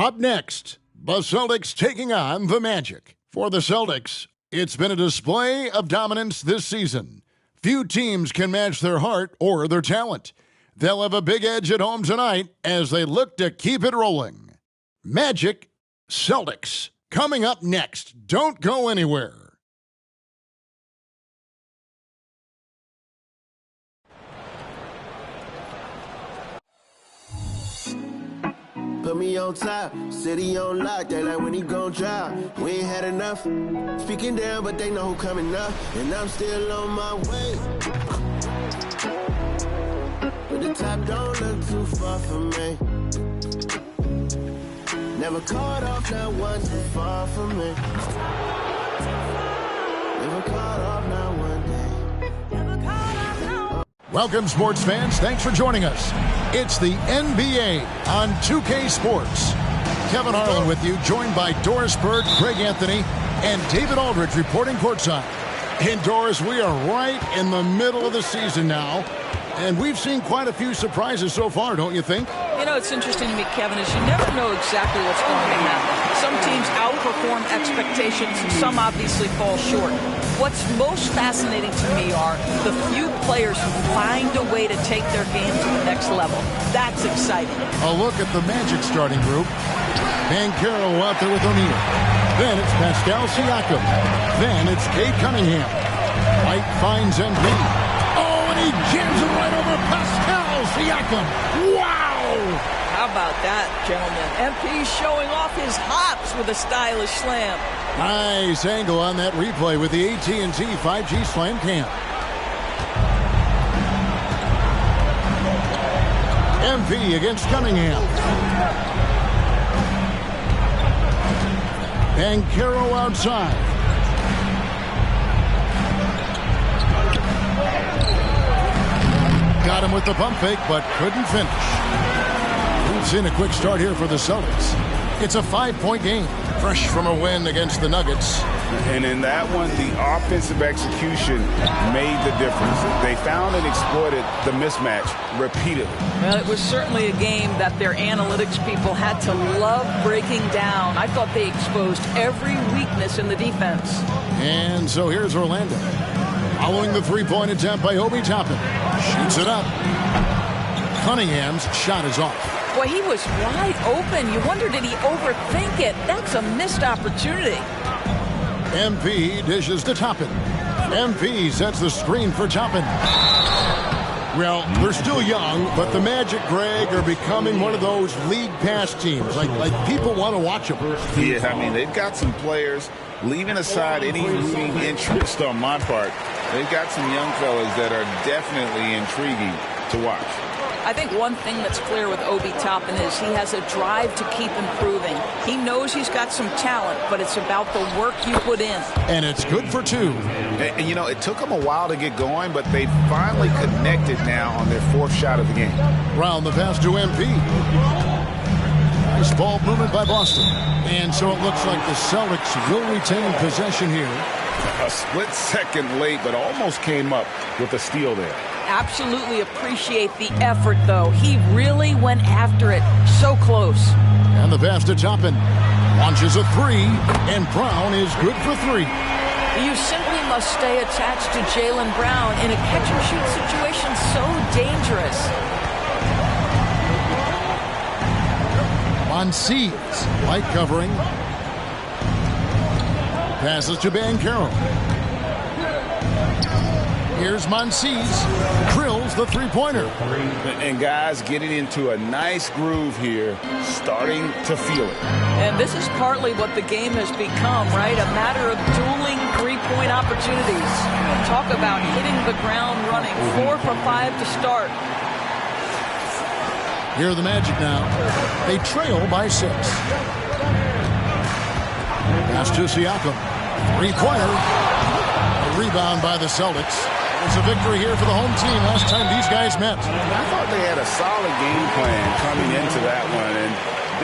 Up next, the Celtics taking on the Magic. For the Celtics, it's been a display of dominance this season. Few teams can match their heart or their talent. They'll have a big edge at home tonight as they look to keep it rolling. Magic, Celtics, coming up next. Don't go anywhere. Put me on top, city on lock, they like when he gon' drop. We ain't had enough, speaking down, but they know who coming up. And I'm still on my way. But the top don't look too far from me. Never caught off, not one too far from me. Never caught off, not one day. Welcome, sports fans. Thanks for joining us. It's the NBA on 2K Sports. Kevin Harlan with you, joined by Doris Bird, Craig Anthony, and David Aldridge reporting courtside. And Doris, we are right in the middle of the season now, and we've seen quite a few surprises so far, don't you think? You know, it's interesting to me, Kevin, is you never know exactly what's going to happen. Some teams outperform expectations, some obviously fall short. What's most fascinating to me are the few players who find a way to take their game to the next level. That's exciting. A look at the Magic starting group. Banchero out there with O'Neal. Then it's Pascal Siakam. Then it's Cade Cunningham. White finds Embiid. Oh, and he jams it right over Pascal Siakam. Wow! How about that, gentlemen? MP showing off his hops with a stylish slam. Nice angle on that replay with the AT&T 5G Slam Cam. MP against Cunningham. Banchero outside. Got him with the pump fake, but couldn't finish. We've seen a quick start here for the Celtics. It's a 5-point game, fresh from a win against the Nuggets. And in that one, the offensive execution made the difference. They found and exploited the mismatch repeatedly. Well, it was certainly a game that their analytics people had to love breaking down. I thought they exposed every weakness in the defense. And so here's Orlando. Following the three-point attempt by Obi Toppin. Shoots it up. Cunningham's shot is off. Boy, he was wide open. You wonder, did he overthink it? That's a missed opportunity. MP dishes to Toppin. MP sets the screen for Toppin. Well, they're still young, but the Magic, Greg, are becoming one of those league pass teams. Like people want to watch them. Yeah, I mean, they've got some players, leaving aside any rooting interest on my part, they've got some young fellas that are definitely intriguing to watch. I think one thing that's clear with Obi Toppin is he has a drive to keep improving. He knows he's got some talent, but it's about the work you put in. And it's good for two. And you know, it took them a while to get going, but they finally connected now on their fourth shot of the game. Round the pass to MP. Nice ball movement by Boston. And so it looks like the Celtics will retain possession here. A split second late, but almost came up with a steal there. Absolutely appreciate the effort, though. He really went after it. So close. And the pass to Toppin. Launches a three, and Brown is good for three. You simply must stay attached to Jaylen Brown in a catch-and-shoot situation so dangerous. Monsies, light covering. Passes to Banchero. Here's Monsies. Drills the three-pointer. And guys getting into a nice groove here, starting to feel it. And this is partly what the game has become, right? A matter of dueling three-point opportunities. Talk about hitting the ground running. 4 for 5 to start. Here are the Magic now. They trail by 6. Pass to Siakam. Three-pointer. A rebound by the Celtics. It's a victory here for the home team last time these guys met. I thought they had a solid game plan coming into that one, and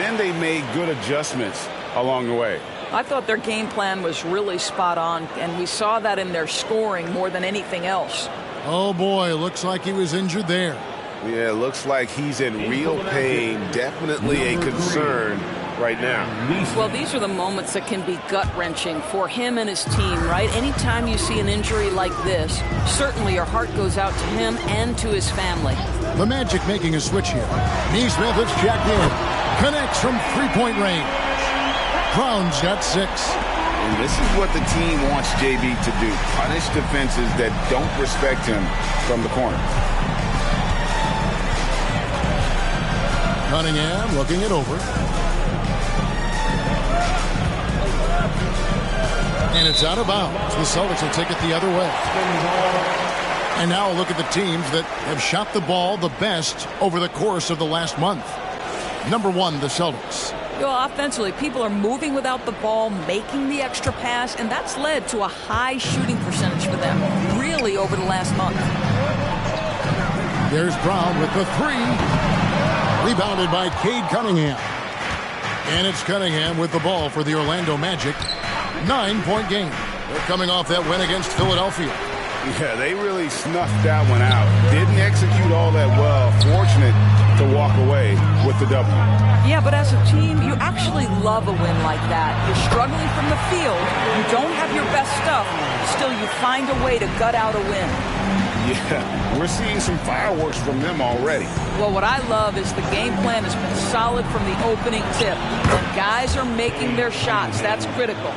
then they made good adjustments along the way. I thought their game plan was really spot on, and we saw that in their scoring more than anything else. Oh, boy, looks like he was injured there. Yeah, it looks like he's in real pain. Definitely a concern right now. Well, these are the moments that can be gut-wrenching for him and his team, right? Anytime you see an injury like this, certainly your heart goes out to him and to his family. The Magic making a switch here. Neesmith is checked in. Connects from three-point range. Brown's got 6. And this is what the team wants JB to do. Punish defenses that don't respect him from the corner. Cunningham looking it over. And it's out of bounds. The Celtics will take it the other way. And now a look at the teams that have shot the ball the best over the course of the last month. Number 1, the Celtics. Offensively, people are moving without the ball, making the extra pass, and that's led to a high shooting percentage for them, really, over the last month. There's Brown with the 3. Rebounded by Cade Cunningham. And it's Cunningham with the ball for the Orlando Magic. 9-point game. They're coming off that win against Philadelphia. Yeah, they really snuffed that one out. Didn't execute all that well. Fortunate to walk away with the W. Yeah, but as a team, you actually love a win like that. You're struggling from the field. You don't have your best stuff. Still, you find a way to gut out a win. Yeah, we're seeing some fireworks from them already. Well, what I love is the game plan has been solid from the opening tip. And guys are making their shots. That's critical.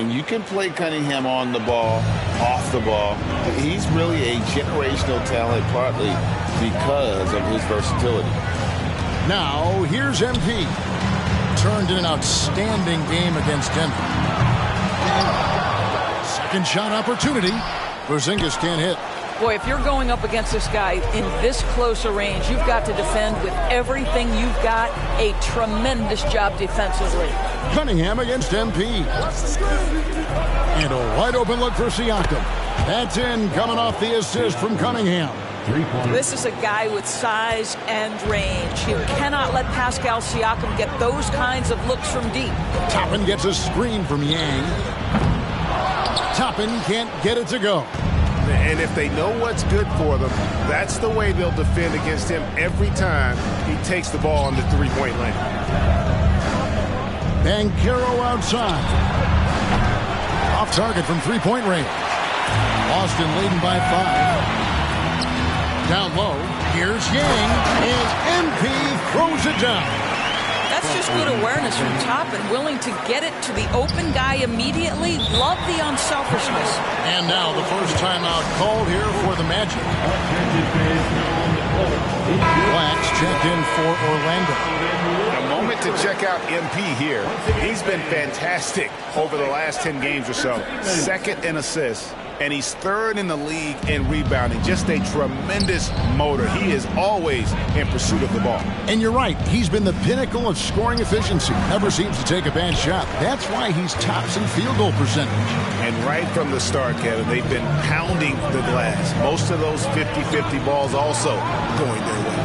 And you can play Cunningham on the ball, off the ball. He's really a generational talent, partly because of his versatility. Now, here's MP. Turned in an outstanding game against Denver. Second shot opportunity. Porzingis can't hit. Boy, if you're going up against this guy in this close a range, you've got to defend with everything you've got. A tremendous job defensively. Cunningham against MP. And a wide open look for Siakam. That's in, coming off the assist from Cunningham. This is a guy with size and range. You cannot let Pascal Siakam get those kinds of looks from deep. Toppin gets a screen from Yang. Toppin can't get it to go. And if they know what's good for them, that's the way they'll defend against him every time he takes the ball in the three-point lane. Banchero outside. Off target from three-point range. Boston leading by 5. Down low, here's Yang, and MP throws it down. That's just good awareness from Toppin, willing to get it to the open guy immediately. Love the unselfishness. And now the first timeout called here for the Magic. Blacks checked in for Orlando. A moment to check out MP here. He's been fantastic over the last 10 games or so. Second in assists, and he's third in the league in rebounding. Just a tremendous motor. He is always in pursuit of the ball. And you're right. He's been the pinnacle of scoring efficiency. Never seems to take a bad shot. That's why he's tops in field goal percentage. And right from the start, Kevin, they've been pounding the glass. Most of those 50-50 balls also going their way.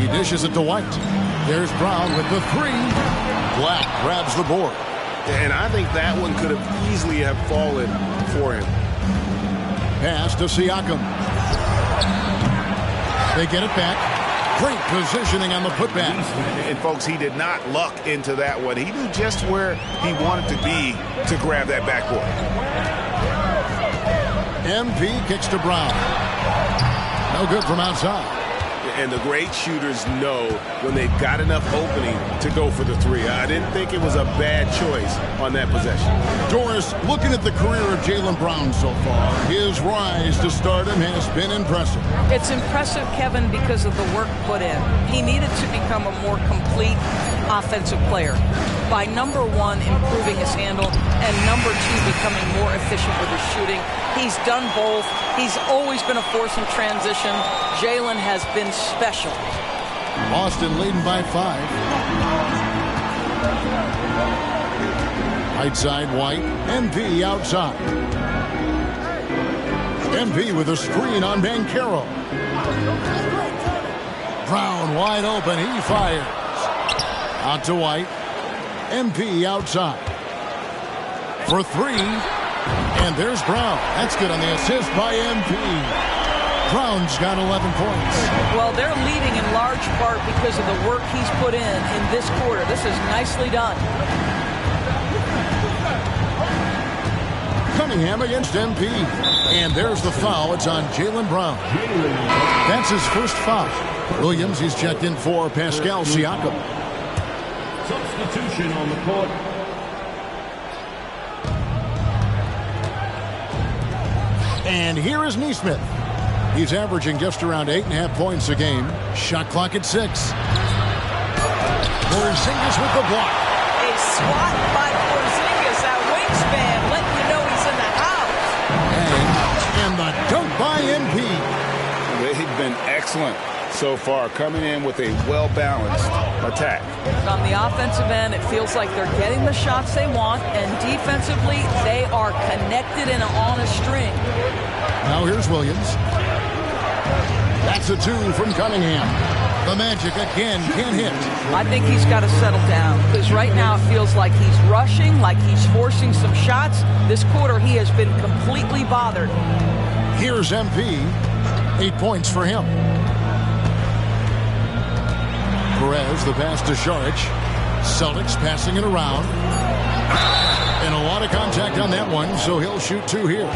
He dishes it to White. There's Brown with the 3. Black grabs the board. And I think that one could have easily have fallen for him. Pass to Siakam. They get it back. Great positioning on the putback. And folks, he did not luck into that one. He knew just where he wanted to be to grab that backboard. MP kicks to Brown. No good from outside. And the great shooters know when they've got enough opening to go for the 3. I didn't think it was a bad choice on that possession. Doris, looking at the career of Jaylen Brown so far, his rise to stardom has been impressive. It's impressive, Kevin, because of the work put in. He needed to become a more complete offensive player by, number 1, improving his handle, and number 2, becoming more efficient with his shooting. He's done both. He's always been a force in transition. Jaylen has been special. Boston leading by 5. Right side, White. MP outside. MP with a screen on Banchero. Brown wide open. He fires. Out to White. MP outside. For 3. And there's Brown. That's good on the assist by MP. Brown's got 11 points. Well, they're leading in large part because of the work he's put in this quarter. This is nicely done. Cunningham against MP. And there's the foul. It's on Jaylen Brown. That's his first foul. Williams, he's checked in for Pascal Siakam. Substitution on the court. And here is Nesmith. He's averaging just around 8.5 points a game. Shot clock at 6. Porzingis with the block. A swat by Porzingis. That wingspan letting you know he's in the house. And the dunk by MP. They've been excellent so far, coming in with a well-balanced attack. On the offensive end, it feels like they're getting the shots they want, and defensively, they are connected and on a string. Now here's Williams. That's a 2 from Cunningham. The Magic again can't hit. I think he's got to settle down, because right now it feels like he's rushing, like he's forcing some shots. This quarter, he has been completely bothered. Here's MP. 8 points for him. Perez, the pass to Šarić. Celtics passing it around. And a lot of contact on that one, so he'll shoot 2 here.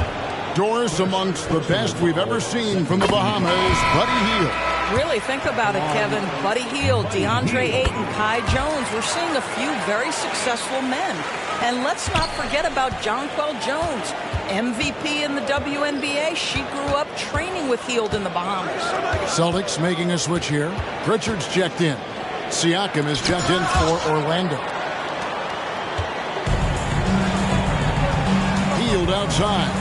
Doris amongst the best we've ever seen from the Bahamas, Buddy Hield. Really think about it, Kevin. Buddy Hield, DeAndre Ayton, Kai Jones. We're seeing a few very successful men. And let's not forget about Jonquel Jones, MVP in the WNBA. She grew up training with Hield in the Bahamas. Celtics making a switch here. Pritchard's checked in. Siakam is checked in for Orlando. Hield outside.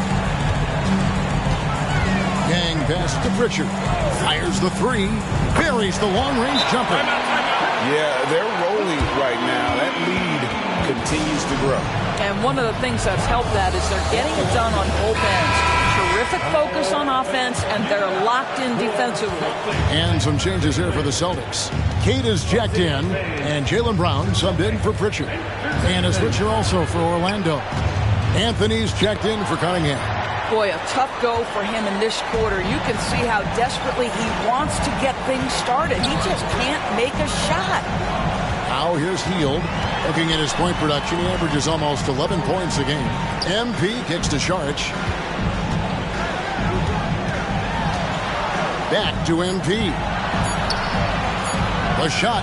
Gang pass to Pritchard. Fires the 3. Buries the long-range jumper. Yeah, they're rolling right now. That lead continues to grow. And one of the things that's helped that is they're getting it done on both ends. Terrific focus on offense, and they're locked in defensively. And some changes here for the Celtics. Kate is checked in, and Jaylen Brown subbed in for Pritchard. And a switcher also for Orlando. Anthony's checked in for Cunningham. Boy, a tough go for him in this quarter. You can see how desperately he wants to get things started. He just can't make a shot. Now here's Hield. Looking at his point production, he averages almost 11 points a game. MP kicks to Šarić. Back to MP. The shot.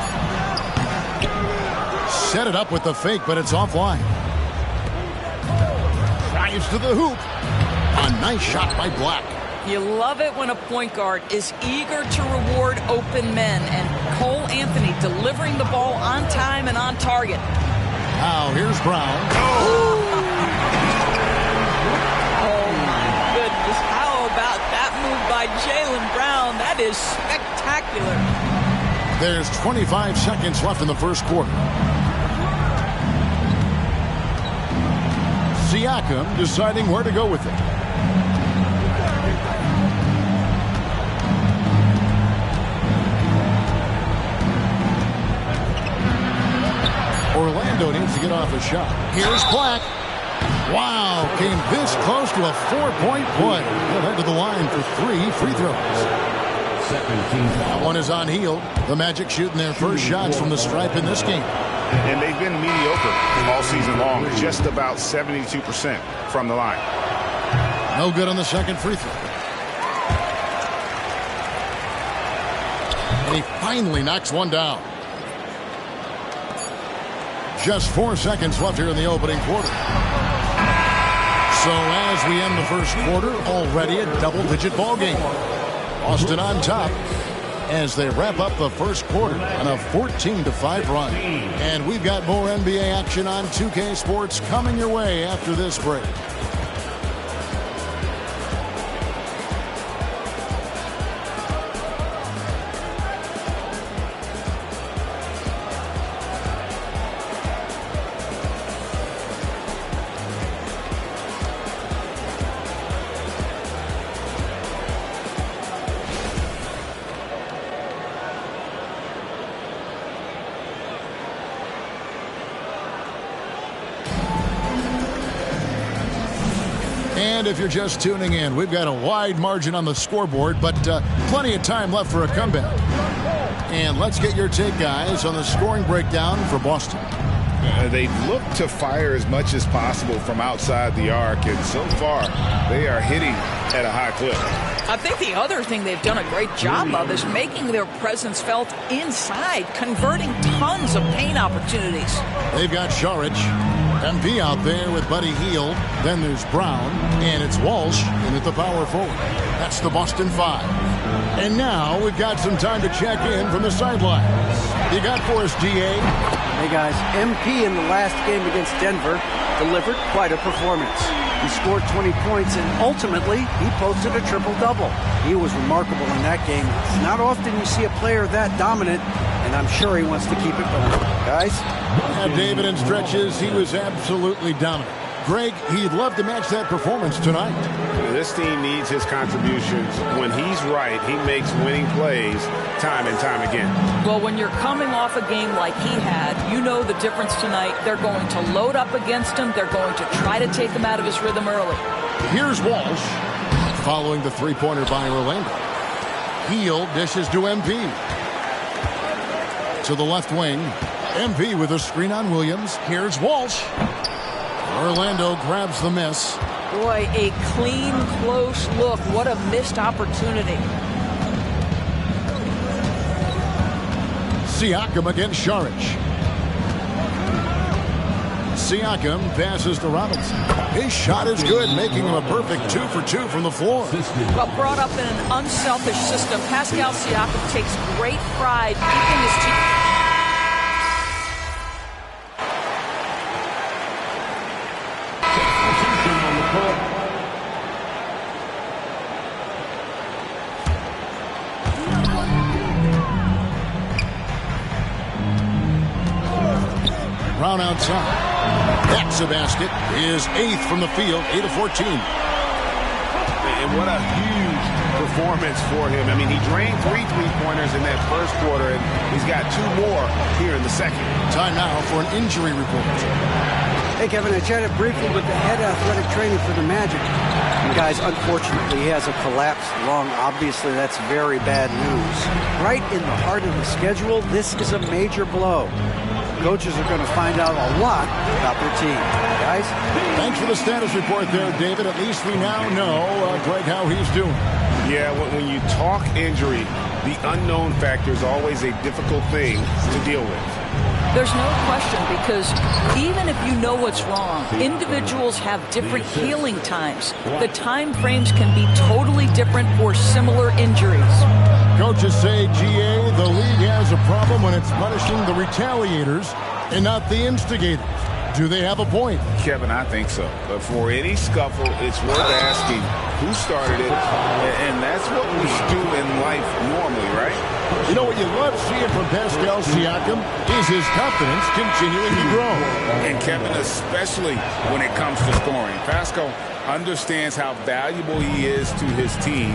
Set it up with the fake, but it's offline. Drives to the hoop. A nice shot by Black. You love it when a point guard is eager to reward open men, and Cole Anthony delivering the ball on time and on target. Now here's Brown. Oh my goodness. How about that move by Jaylen Brown? That is spectacular. There's 25 seconds left in the first quarter. Siakam deciding where to go with it. Orlando needs to get off a shot. Here's Black. Wow, came this close to a 4-point play. He'll head to the line for 3 free throws. That one is on Hield. The Magic shooting their first shots from the stripe in this game. And they've been mediocre all season long, just about 72% from the line. No good on the second free throw. And he finally knocks one down. Just 4 seconds left here in the opening quarter. So as we end the first quarter, already a double-digit ball game. Boston on top as they wrap up the first quarter on a 14-5 run. And we've got more NBA action on 2K Sports coming your way after this break. And if you're just tuning in, we've got a wide margin on the scoreboard, but plenty of time left for a comeback. And let's get your take, guys, on the scoring breakdown for Boston. They've looked to fire as much as possible from outside the arc, and so far they are hitting at a high clip. I think the other thing they've done a great job of is making their presence felt inside, converting tons of paint opportunities. They've got Saric, MP out there with Buddy Hield. Then there's Brown, and it's Walsh in at the power forward. That's the Boston 5. And now we've got some time to check in from the sidelines. You got for us, DA? Hey guys, MP in the last game against Denver delivered quite a performance. He scored 20 points and ultimately he posted a triple-double. He was remarkable in that game. It's not often you see a player that dominant, and I'm sure he wants to keep it going. Guys? Yeah, David, in stretches, he was absolutely dominant. Greg, he'd love to match that performance tonight. This team needs his contributions. When he's right, he makes winning plays time and time again. Well, when you're coming off a game like he had, you know the difference tonight. They're going to load up against him. They're going to try to take him out of his rhythm early. Here's Walsh following the three-pointer by Orlando. Hield dishes to MP. To the left wing. MP with a screen on Williams. Here's Walsh. Orlando grabs the miss. Boy, a clean, close look. What a missed opportunity. Siakam against Saric. Siakam passes to Robinson. His shot is good, making him a perfect 2 for 2 from the floor. Well, brought up in an unselfish system, Pascal Siakam takes great pride keeping his team. Brown outside. That's a basket. His 8th from the field, 8 of 14. And what a huge performance for him. I mean, he drained 3 three-pointers in that first quarter, and he's got 2 more here in the second. Time now for an injury report. Hey, Kevin, I chatted briefly with the head athletic training for the Magic. And guys, unfortunately, he has a collapsed lung. Obviously, that's very bad news. Right in the heart of the schedule, this is a major blow. Coaches are going to find out a lot about their team. Guys? Thanks for the status report there, David. At least we now know, Greg, how he's doing. Yeah, when you talk injury, the unknown factor is always a difficult thing to deal with. There's no question, because even if you know what's wrong, individuals have different healing times. The time frames can be totally different for similar injuries. Coaches say, GA, the league has a problem when it's punishing the retaliators and not the instigators. Do they have a point? Kevin, I think so. But for any scuffle, it's worth asking who started it, and that's what we do in life normally, right? You know what you love seeing from Pascal Siakam is his confidence continuing to grow. And Kevin, especially when it comes to scoring. Pascal understands how valuable he is to his team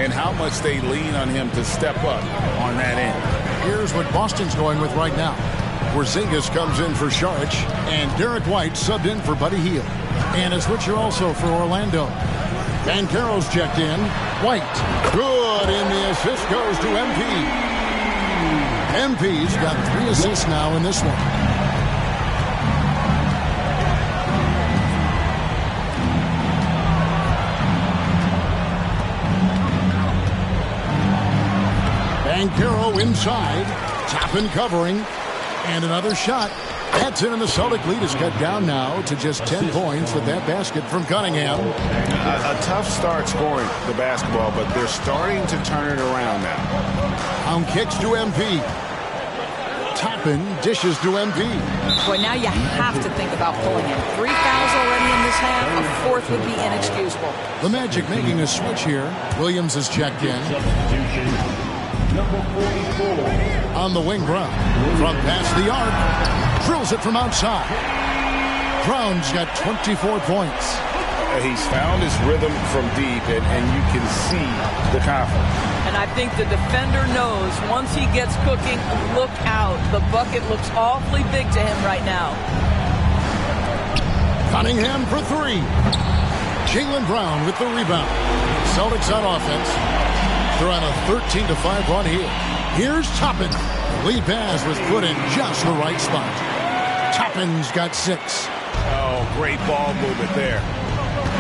and how much they lean on him to step up on that end. Here's what Boston's going with right now. Porzingis comes in for Saric, and Derek White subbed in for Buddy Hield. And a switcher also for Orlando. Banchero's checked in. White, good, and the assist goes to MP. MP's got 3 assists now in this one. Banchero inside, Toppin covering, and another shot. That's in, and the Celtic lead is cut down now to just 10 points with that basket from Cunningham. A tough start scoring the basketball, but they're starting to turn it around now. On kicks to MP. Toppin dishes to MP. Boy, now you have to think about pulling in. 3 fouls already in this half. A 4th would be inexcusable. The Magic making a switch here. Williams is checked in. On the wing, Brown. From past the arc. Drills it from outside. Brown's got 24 points. He's found his rhythm from deep, and you can see the confidence. And I think the defender knows once he gets cooking, look out. The bucket looks awfully big to him right now. Cunningham for 3. Jaylen Brown with the rebound. Celtics on offense. They're on a 13-5 run here. Here's Toppin. The lead pass was put in just the right spot. Toppin's got 6. Oh, great ball movement there.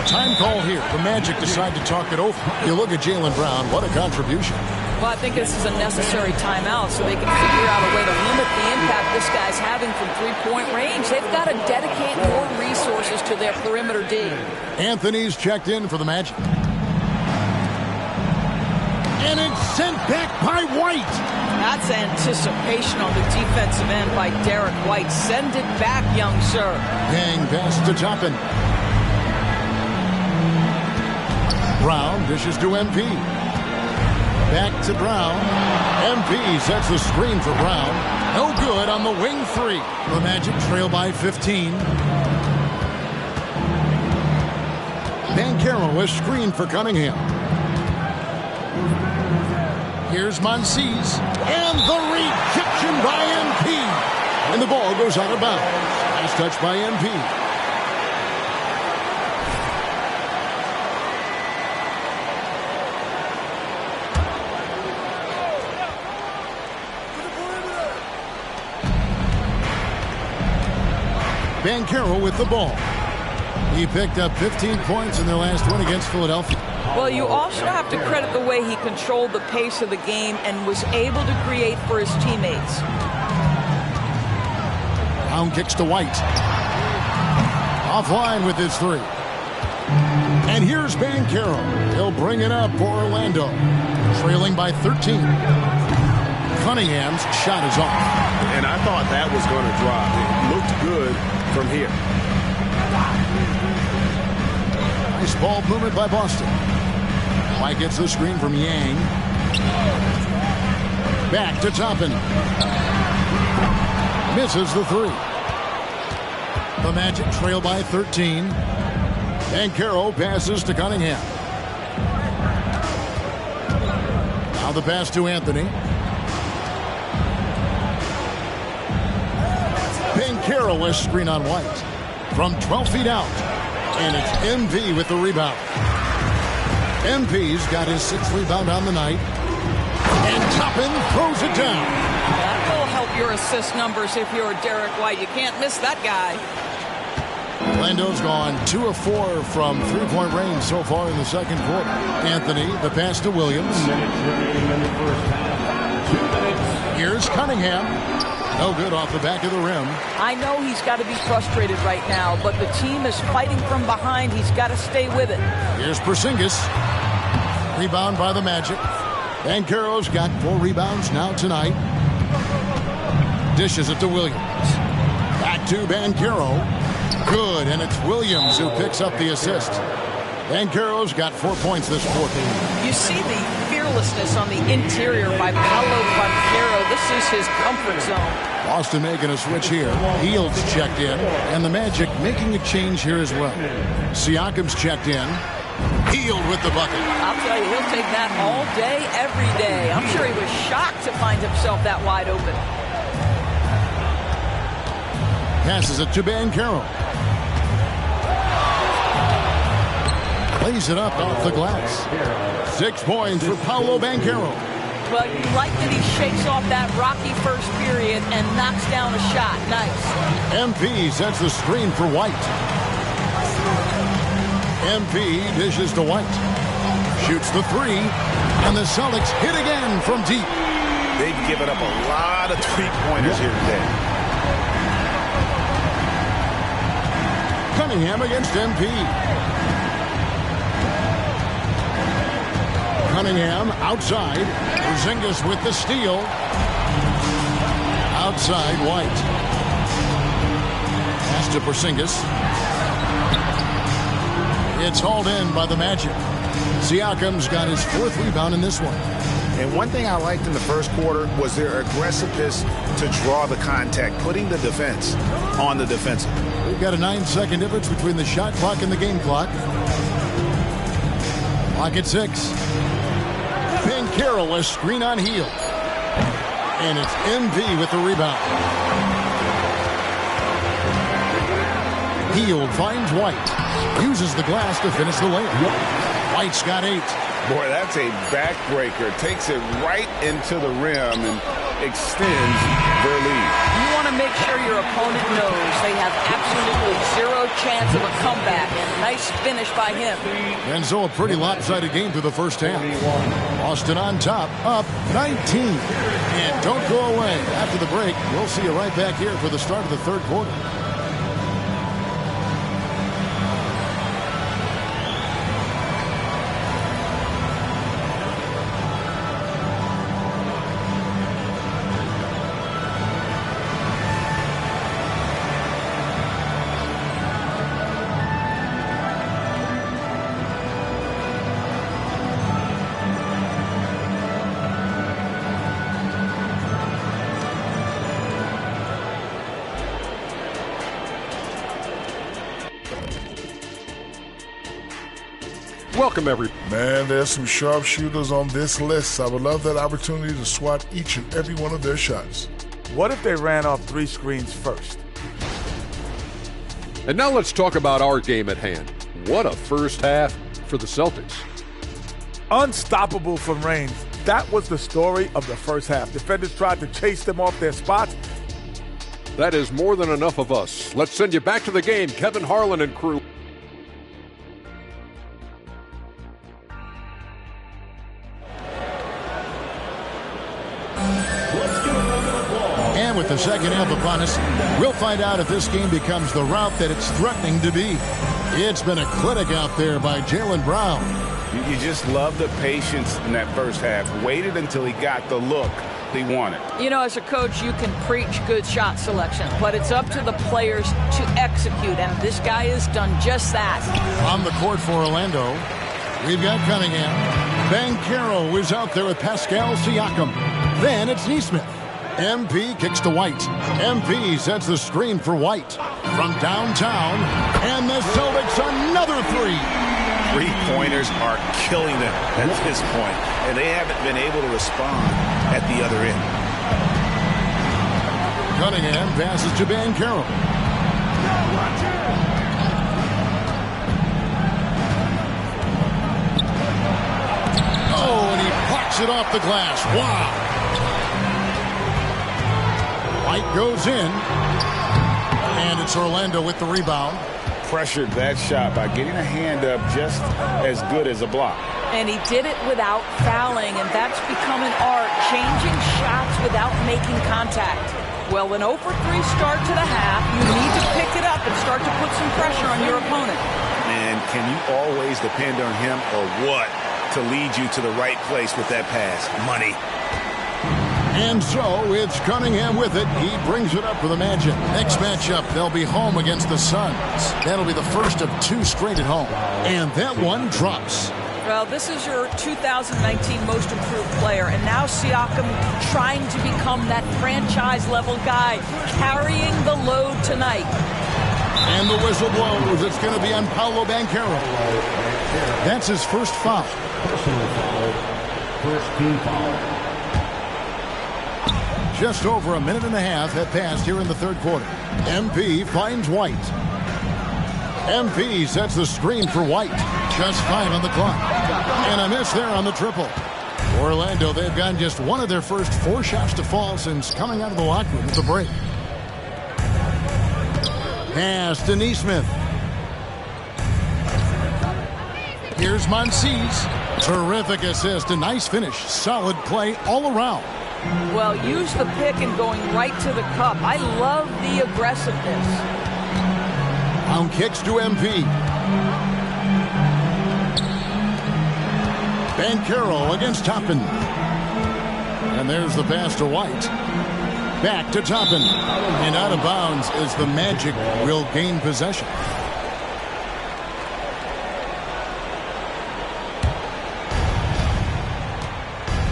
Time call here. The Magic decide to talk it over. You look at Jaylen Brown. What a contribution. Well, I think this is a necessary timeout so they can figure out a way to limit the impact this guy's having from three-point range. They've got to dedicate more resources to their perimeter D. Anthony's checked in for the Magic. And it's sent back by White. That's anticipation on the defensive end by Derek White. Send it back, young sir. Hang pass to Toppin. Brown dishes to MP. Back to Brown. MP sets the screen for Brown. No good on the wing 3. The Magic trail by 15. Banchero is screened for Cunningham. Here's Monsees. And the rejection by MP. And the ball goes out of bounds. Nice touch by MP. Banchero with the ball. He picked up 15 points in their last win against Philadelphia. Well, you also have to credit the way he controlled the pace of the game and was able to create for his teammates. Brown kicks to White. Offline with his 3. And here's Banchero. He'll bring it up for Orlando. Trailing by 13. Cunningham's shot is off. And I thought that was going to drop. It looked good from here. Nice ball movement by Boston. White gets the screen from Yang. Back to Toppin. Misses the 3. The Magic trail by 13. Banchero passes to Cunningham. Now the pass to Anthony. Banchero screen on White. From 12 feet out. And it's MP with the rebound. MP's got his 6th rebound on the night. And Toppin throws it down. That will help your assist numbers if you're Derek White. You can't miss that guy. Orlando's gone 2 of 4 from three-point range so far in the second quarter. Anthony, the pass to Williams. Here's Cunningham. No good off the back of the rim. I know he's got to be frustrated right now, but the team is fighting from behind. He's got to stay with it. Here's Porzingis. Rebound by the Magic. Banchero's got 4 rebounds now tonight. Dishes it to Williams. Back to Banchero. Good, and it's Williams who picks up the assist. Banchero's got 4 points this quarter. You see the fearlessness on the interior by Paolo Banchero. This is his comfort zone. Boston making a switch here. Hield's checked in, and the Magic making a change here as well. Siakam's checked in. Hield with the bucket. I'll tell you, he'll take that all day, every day. I'm sure he was shocked to find himself that wide open. Passes it to Banchero. Lays it up off the glass. 6 points for Paolo Banchero. But you like that he shakes off that rocky first period and knocks down a shot. Nice. MP sets the screen for White. MP dishes to White. Shoots the 3. And the Celtics hit again from deep. They've given up a lot of three-pointers here today. Cunningham against MP. Cunningham outside. Porzingis with the steal. Outside White. Pass to Porzingis. It's hauled in by the Magic. Siakam's got his 4th rebound in this one. And one thing I liked in the first quarter was their aggressiveness to draw the contact, putting the defense on the defensive. We've got a 9-second difference between the shot clock and the game clock. Clock at 6. Banchero a screen on Hield. And it's MP with the rebound. Hield finds White. uses the glass to finish the layup. White's got 8. Boy, that's a backbreaker. Takes it right into the rim and extends their lead. You want to make sure your opponent knows they have absolutely zero chance of a comeback. And nice finish by him. And so a pretty lopsided game through the first half. Boston on top, up 19. And don't go away. After the break, we'll see you right back here for the start of the third quarter. Welcome, everybody. Man, there's some sharpshooters on this list. I would love that opportunity to swat each and every one of their shots. What if they ran off 3 screens first? And now let's talk about our game at hand. What a first half for the Celtics. Unstoppable from range. That was the story of the first half. Defenders tried to chase them off their spots. That is more than enough of us. Let's send you back to the game, Kevin Harlan and crew. And with the second half upon us, we'll find out if this game becomes the route that it's threatening to be. It's been a clinic out there by Jaylen Brown. You just love the patience in that first half. Waited until he got the look he wanted. You know, as a coach, you can preach good shot selection, but it's up to the players to execute, and this guy has done just that. On the court for Orlando, we've got Cunningham. Banchero is out there with Pascal Siakam. Then it's Nesmith. MP kicks to White. MP sets the screen for White. From downtown, and the Celtics another 3. Three-pointers are killing them at this point, and they haven't been able to respond at the other end. Cunningham passes to Banchero. Oh, and he plucks it off the glass. Wow. White goes in, and it's Orlando with the rebound. Pressured that shot by getting a hand up just as good as a block. And he did it without fouling, and that's become an art, changing shots without making contact. Well, an 0 for 3 start to the half, you need to pick it up and start to put some pressure on your opponent. And can you always depend on him or what to lead you to the right place with that pass? Money. And so it's Cunningham with it. He brings it up for the Magic. Next matchup, they'll be home against the Suns. That'll be the first of 2 straight at home. And that one drops. Well, this is your 2019 most improved player, and now Siakam trying to become that franchise-level guy, carrying the load tonight. And the whistle blows. It's going to be on Paolo Banchero. That's his first foul. First team foul. Just over a minute and a half have passed here in the third quarter. MP finds White. MP sets the screen for White. Just 5 on the clock. And a miss there on the triple. Orlando, they've gotten just one of their first 4 shots to fall since coming out of the locker room at the break. Pass to Nesmith. Here's Monsees. Terrific assist, a nice finish. Solid play all around. Well, use the pick and going right to the cup. I love the aggressiveness. On kicks to MP. Banchero against Toppin. And there's the pass to White. Back to Toppin. And out of bounds as the Magic will gain possession.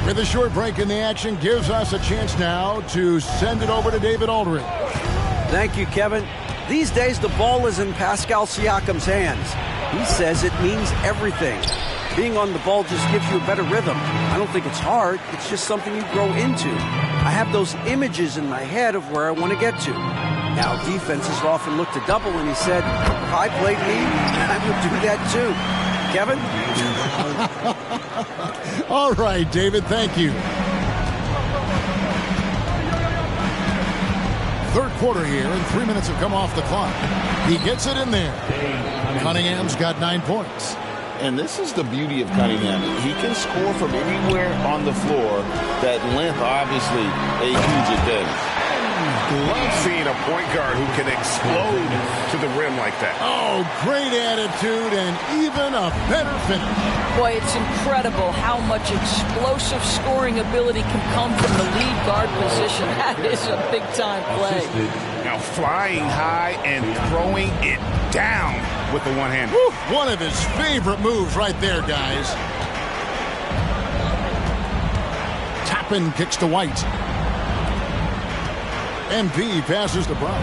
With a short break in the action, gives us a chance now to send it over to David Aldridge. Thank you, Kevin. These days, the ball is in Pascal Siakam's hands. He says it means everything. Being on the ball just gives you a better rhythm. I don't think it's hard. It's just something you grow into. I have those images in my head of where I want to get to. Now, defenses often look to double, and he said, if I played me, I would do that too. Kevin? All right, David, thank you. Third quarter here, and 3 minutes have come off the clock. He gets it in there. Cunningham's got 9 points. And this is the beauty of Cunningham. He can score from anywhere on the floor. That length, obviously, a huge advantage. Love seeing a point guard who can explode to the rim like that. Oh, great attitude and even a better finish. Boy, it's incredible how much explosive scoring ability can come from the lead guard position. That is a big-time play. Now flying high and throwing it down with the one hand. One of his favorite moves right there, guys. Toppin kicks to White. MP passes to Brown.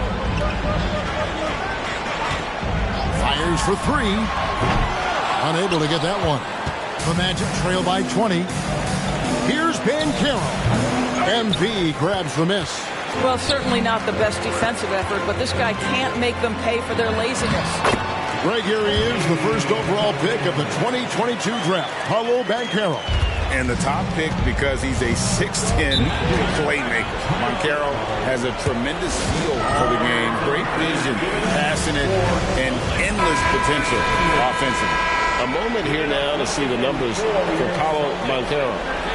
Fires for 3. Unable to get that one. The Magic trail by 20. Here's Banchero. MP grabs the miss. Well, certainly not the best defensive effort, but this guy can't make them pay for their laziness. Right here he is, the first overall pick of the 2022 draft, Paolo Banchero. And the top pick because he's a 6'10 playmaker. Banchero has a tremendous feel for the game, great vision, passionate, and endless potential offensively. A moment here now to see the numbers for Paolo Banchero.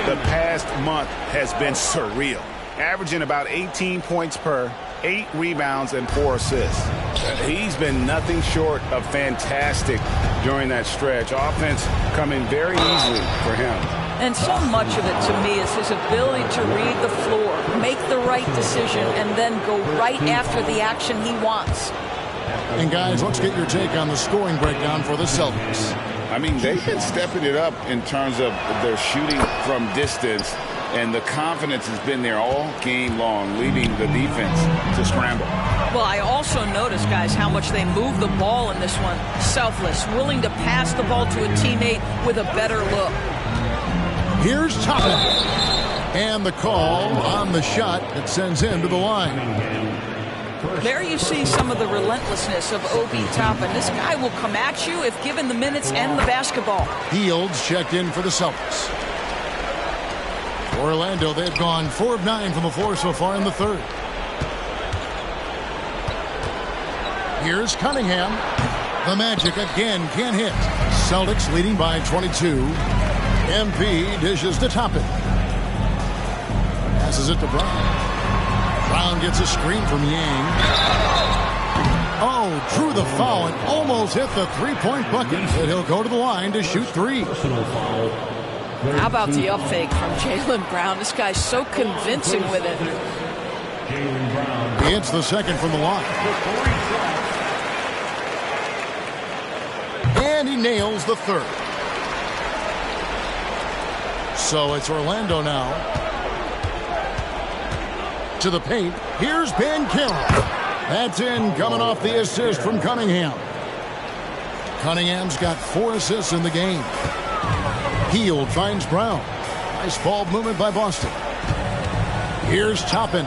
The past month has been surreal, averaging about 18 points per, 8 rebounds, and 4 assists. He's been nothing short of fantastic during that stretch. Offense coming very easily for him. And so much of it, to me, is his ability to read the floor, make the right decision, and then go right after the action he wants. And, guys, let's get your take on the scoring breakdown for the Celtics. I mean, they've been stepping it up in terms of their shooting from distance, and the confidence has been there all game long, leading the defense to scramble. Well, I also noticed, guys, how much they move the ball in this one. Selfless, willing to pass the ball to a teammate with a better look. Here's Toppin. And the call on the shot that sends him to the line. There you see some of the relentlessness of Obi Toppin. This guy will come at you if given the minutes and the basketball. Fields checked in for the Celtics. Orlando, they've gone 4 of 9 from the floor so far in the third. Here's Cunningham. The Magic again can't hit. Celtics leading by 22. MP dishes to Toppin. Passes it to Brown. Brown gets a screen from Yang. Oh, drew the foul and almost hit the three-point bucket. But he'll go to the line to shoot 3. How about the up fake from Jaylen Brown? This guy's so convincing with it. He hits the second from the line. And he nails the third. So it's Orlando now. To the paint. Here's Banchero. That's in, coming off the assist from Cunningham. Cunningham's got 4 assists in the game. Hield finds Brown. Nice ball movement by Boston. Here's Toppin.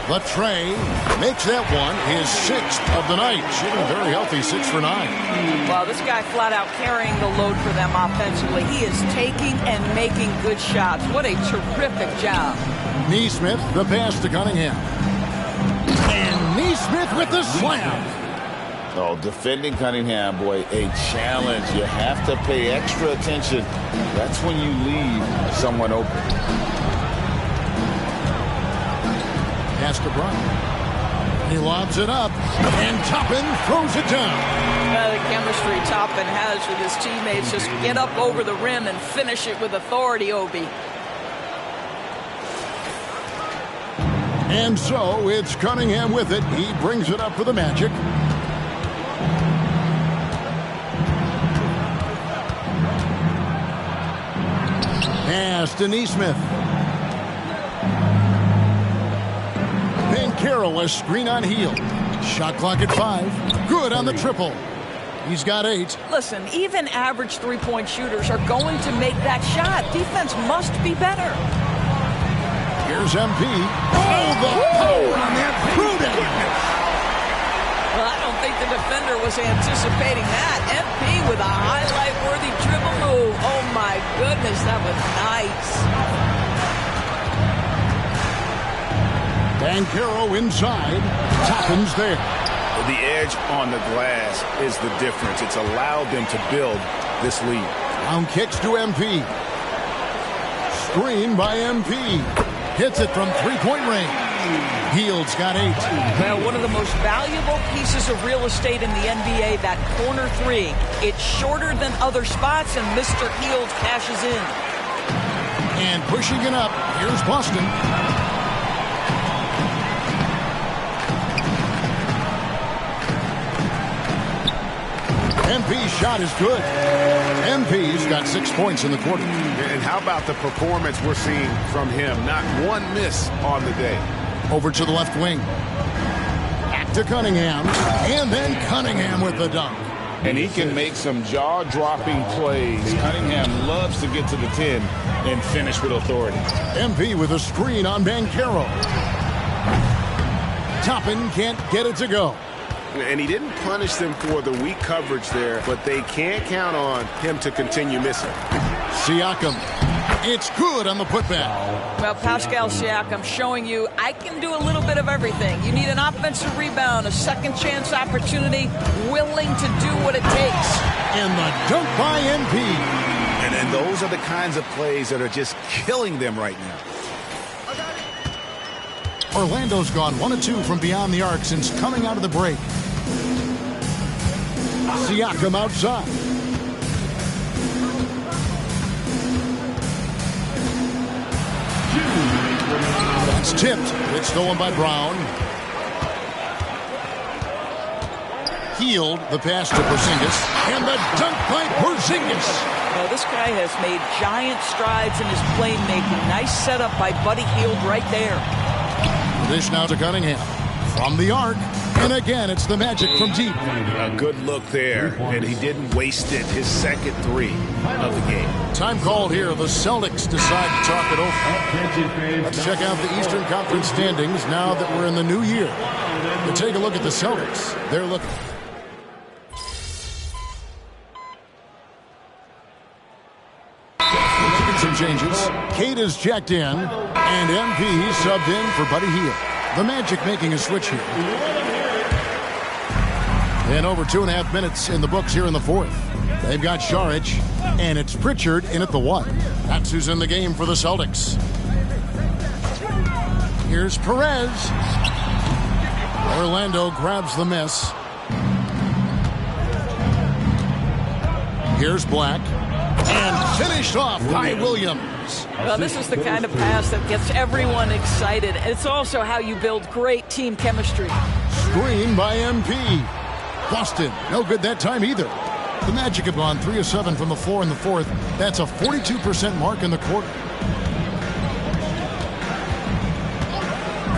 The tray makes that one his 6th of the night. Shooting very healthy, 6 for 9. Well, this guy flat out carrying the load for them offensively. He is taking and making good shots. What a terrific job. Neesmith, the pass to Cunningham. And Neesmith with the slam. Oh, defending Cunningham, boy, a challenge. You have to pay extra attention. That's when you leave someone open. Pass to Brown. He lobs it up, and Toppin throws it down. The chemistry Toppin has with his teammates. Just get up over the rim and finish it with authority, Obi. And so it's Cunningham with it. He brings it up for the Magic. Pass to Neesmith. Banchero, a screen on Hield. Shot clock at 5. Good on the triple. He's got 8. Listen, even average three-point shooters are going to make that shot. Defense must be better. Here's MP. Oh, the power on that. Well, I don't think the defender was anticipating that. MP with a highlight-worthy dribble move. Oh, my goodness, that was nice. Banchero inside. Toppin's there. The edge on the glass is the difference. It's allowed them to build this lead. Down kicks to MP. Screen by MP. Hits it from three-point range. Hield's got 8. Well, one of the most valuable pieces of real estate in the NBA, that corner three. It's shorter than other spots, and Mr. Hield cashes in. And pushing it up, here's Boston. MP's shot is good. MP's got 6 points in the quarter. And how about the performance we're seeing from him? Not one miss on the day. Over to the left wing. Back to Cunningham. And then Cunningham with the dunk. And he can make some jaw-dropping plays. Cunningham loves to get to the 10 and finish with authority. MP with a screen on Banchero. Toppin can't get it to go. And he didn't punish them for the weak coverage there, but they can't count on him to continue missing. Siakam. It's good on the putback. Well, Pascal Siakam showing you I can do a little bit of everything. You need an offensive rebound, a second chance opportunity, willing to do what it takes. And the dunk by MP. And those are the kinds of plays that are just killing them right now. Orlando's gone 1 of 2 from beyond the arc since coming out of the break. Siakam outside. That's tipped. It's stolen by Brown. Hield the pass to Porzingis. And the dunk by Porzingis. Well, this guy has made giant strides in his playmaking. Nice setup by Buddy Hield right there. Dish now to Cunningham. From the arc. And again, it's the Magic from deep. A good look there, and he didn't waste it. His second 3 of the game. Time called here. The Celtics decide to talk it over. Let's check out the Eastern Conference standings now that we're in the new year. To take a look at the Celtics, they're looking. Some changes. Kate is checked in, and MP subbed in for Buddy Hield. The Magic making a switch here. And over 2.5 minutes in the books here in the fourth. They've got Šarić, and it's Pritchard in at the 1. That's who's in the game for the Celtics. Here's Perez. Orlando grabs the miss. Here's Black. And finished off by Williams. Well, this is the kind of pass that gets everyone excited. It's also how you build great team chemistry. Screen by MP. Boston, no good that time either. The Magic have gone 3 of 7 from the floor in the fourth. That's a 42% mark in the quarter.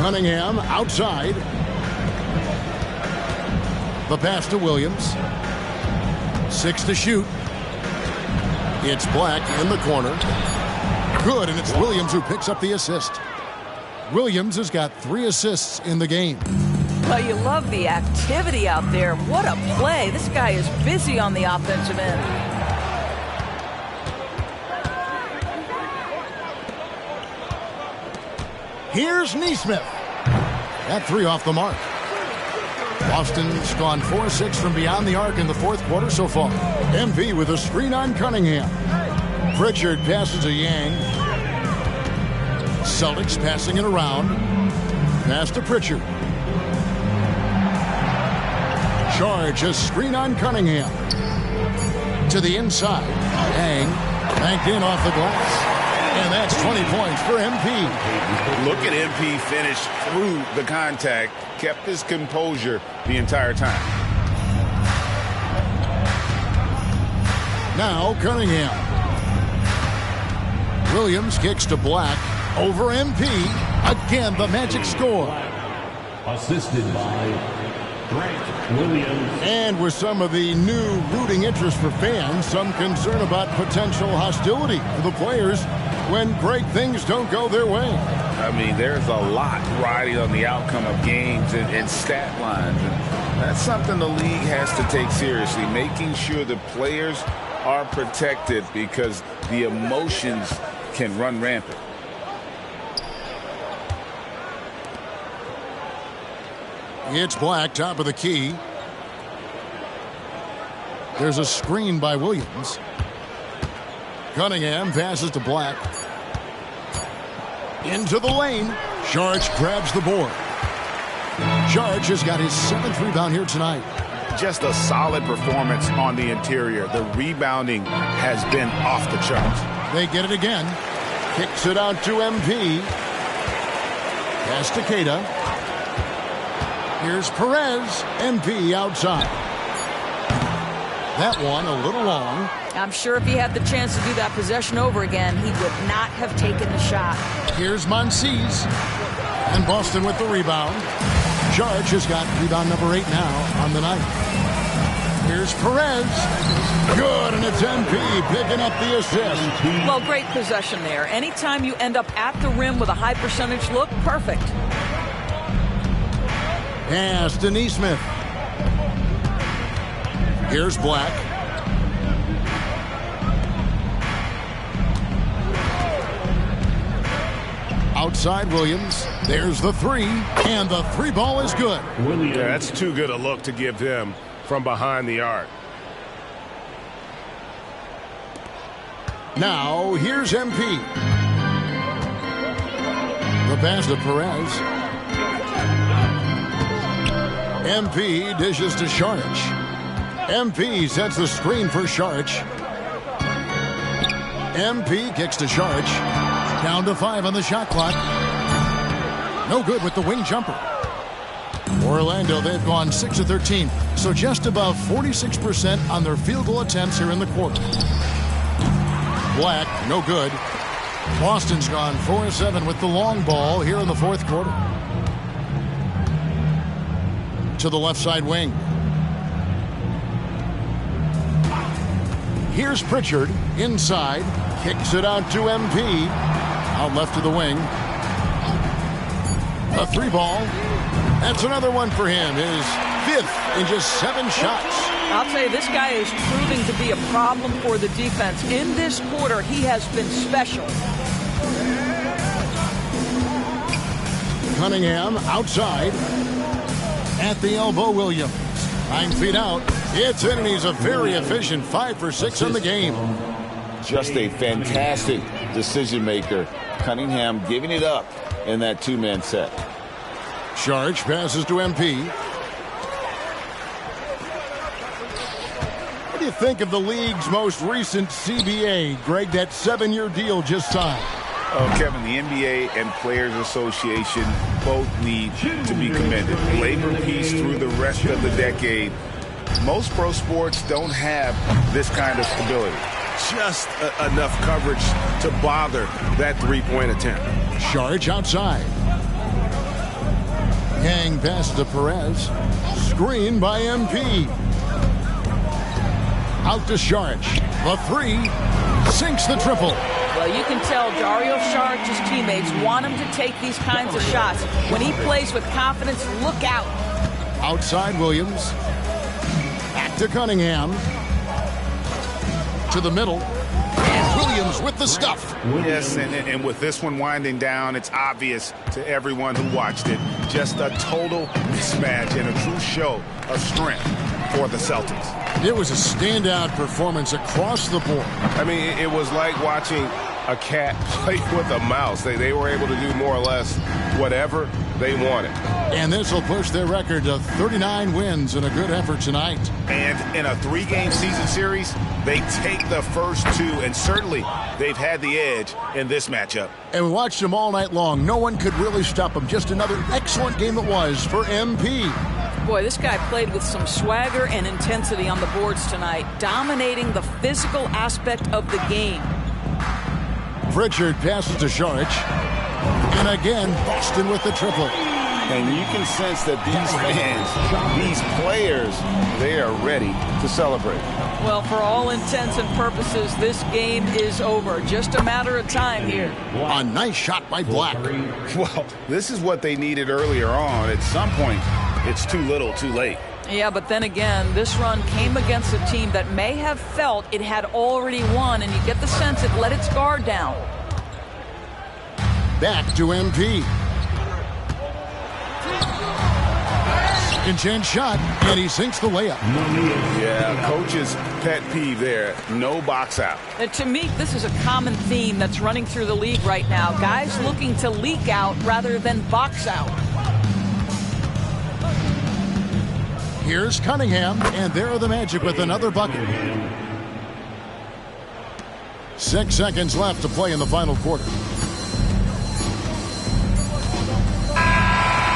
Cunningham outside. The pass to Williams. 6 to shoot. It's Black in the corner. Good, and it's Williams who picks up the assist. Williams has got 3 assists in the game. Well, you love the activity out there. What a play. This guy is busy on the offensive end. Here's Nesmith. That 3 off the mark. Boston's gone 4-6 from beyond the arc in the fourth quarter so far. MP with a screen on Cunningham. Pritchard passes to Yang. Celtics passing it around. Pass to Pritchard. Šarić, a screen on Cunningham. To the inside. Yang banked in off the glass. And that's 20 points for MP. Look at MP finish through the contact. Kept his composure the entire time. Now Cunningham. Williams kicks to Black. Over MP. Again, the Magic score. Assisted by Grant Williams. And with some of the new rooting interest for fans, some concern about potential hostility for the players when great things don't go their way. I mean, there's a lot riding on the outcome of games and stat lines. And That's something the league has to take seriously, making sure the players are protected because the emotions can run rampant. It's Black, top of the key. There's a screen by Williams. Cunningham passes to Black. Into the lane. Sharch grabs the board. Sharch has got his 7th rebound here tonight. Just a solid performance on the interior. The rebounding has been off the charts. They get it again. Kicks it out to MP. Pass to Queta. Here's Perez. MP outside. That one a little long. I'm sure if he had the chance to do that possession over again, he would not have taken the shot. Here's Monsees. And Boston with the rebound. Sharch has got rebound number 8 now on the night. Here's Perez. Good, and it's MP picking up the assist. Well, great possession there. Anytime you end up at the rim with a high percentage look, perfect. Pass to Neesmith. Here's Black. Outside Williams. There's the 3, and the 3 ball is good. Williams. Yeah, that's too good a look to give him from behind the arc. Now, here's MP. The pass to Perez. MP dishes to Sharch. MP sets the screen for Sharch. MP kicks to Sharch. Down to 5 on the shot clock. No good with the wing jumper. Orlando, they've gone 6 of 13, so just above 46% on their field goal attempts here in the quarter. Black, no good. Boston's gone 4 of 7 with the long ball here in the 4th quarter. To the left side wing. Here's Pritchard inside. Kicks it out to MP. Out left to the wing. A 3 ball. That's another one for him. His 5th in just 7 shots. I'll tell you, this guy is proving to be a problem for the defense. In this quarter, he has been special. Cunningham outside. At the elbow, Williams. 9 feet out. It's in, and he's a very efficient 5 for 6 in the game. Just a fantastic decision maker. Cunningham giving it up in that 2-man set. Sharch passes to MP. What do you think of the league's most recent CBA? Greg, that 7-year deal just signed. Oh, Kevin, the NBA and Players Association both need to be commended. Labor peace through the rest of the decade. Most pro sports don't have this kind of stability. Just enough coverage to bother that 3-point attempt. Sharch outside. Yang passes to Perez. Screen by MP. Out to Sharch. The 3 sinks the triple. Well, you can tell Dario Saric's teammates want him to take these kinds of shots. When he plays with confidence, look out. Outside Williams. Back to Cunningham. To the middle. And Williams with the stuff. Yes, and with this one winding down, it's obvious to everyone who watched it. Just a total mismatch and a true show of strength for the Celtics. It was a standout performance across the board. I mean, it was like watching a cat play with a mouse. They were able to do more or less whatever they wanted. And this will push their record to 39 wins in a good effort tonight. And in a 3-game season series, they take the first 2, and certainly they've had the edge in this matchup. And we watched them all night long. No one could really stop them. Just another excellent game it was for MP. Boy, this guy played with some swagger and intensity on the boards tonight, dominating the physical aspect of the game. Pritchard passes to Sharch. And again, Boston with the triple. And you can sense that these fans, these players, they are ready to celebrate. Well, for all intents and purposes, this game is over. Just a matter of time here. A nice shot by Black. Well, this is what they needed earlier on. At some point, it's too little, too late. Yeah, but then again, this run came against a team that may have felt it had already won, and you get the sense it let its guard down. Back to MP. Second chance shot, and he sinks the layup. Yeah, coach's pet peeve there. No box out. To me, this is a common theme that's running through the league right now. Guys looking to leak out rather than box out. Here's Cunningham, and there are the Magic with another bucket. 6 seconds left to play in the final quarter.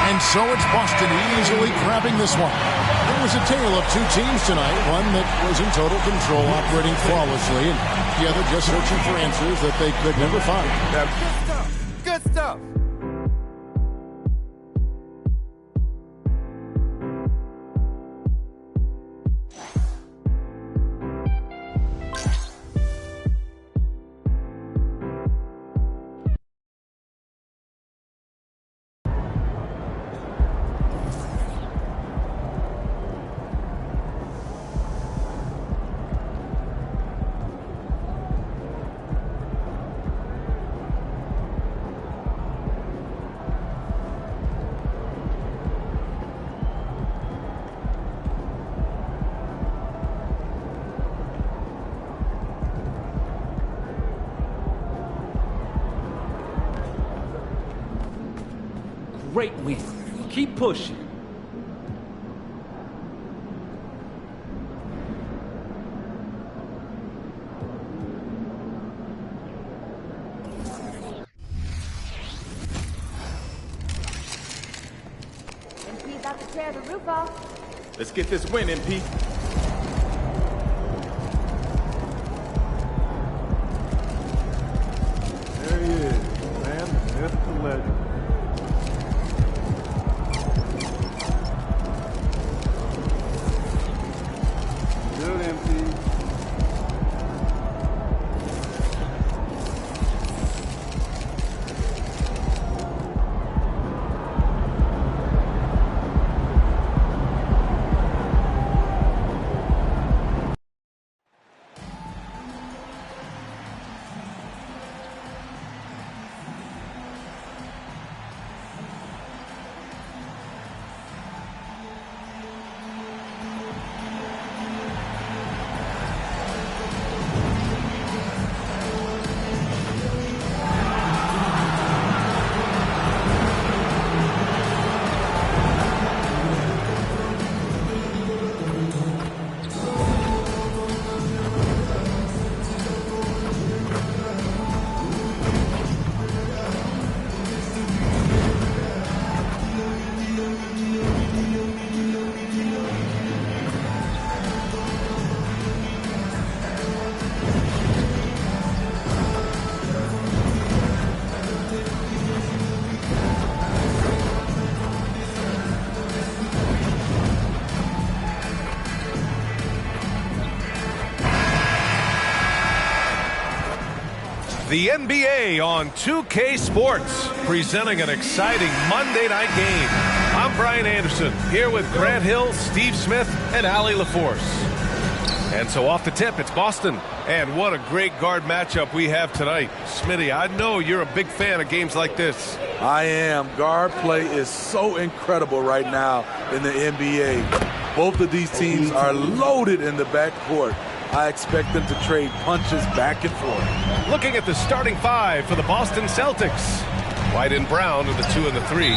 And so it's Boston easily grabbing this one. It was a tale of two teams tonight, one that was in total control, operating flawlessly, and the other just searching for answers that they could never find. Good stuff. Great win. Keep pushing. MP's about to tear the roof off. Let's get this win, MP. There he is, man. That's the legend. Good, MP. The NBA on 2K Sports, presenting an exciting Monday night game. I'm Brian Anderson, here with Grant Hill, Steve Smith, and Allie LaForce. And so off the tip, it's Boston. And what a great guard matchup we have tonight. Smitty, I know you're a big fan of games like this. I am. Guard play is so incredible right now in the NBA. Both of these teams are loaded in the backcourt. I expect them to trade punches back and forth. Looking at the starting five for the Boston Celtics. White and Brown are the 2 and the 3.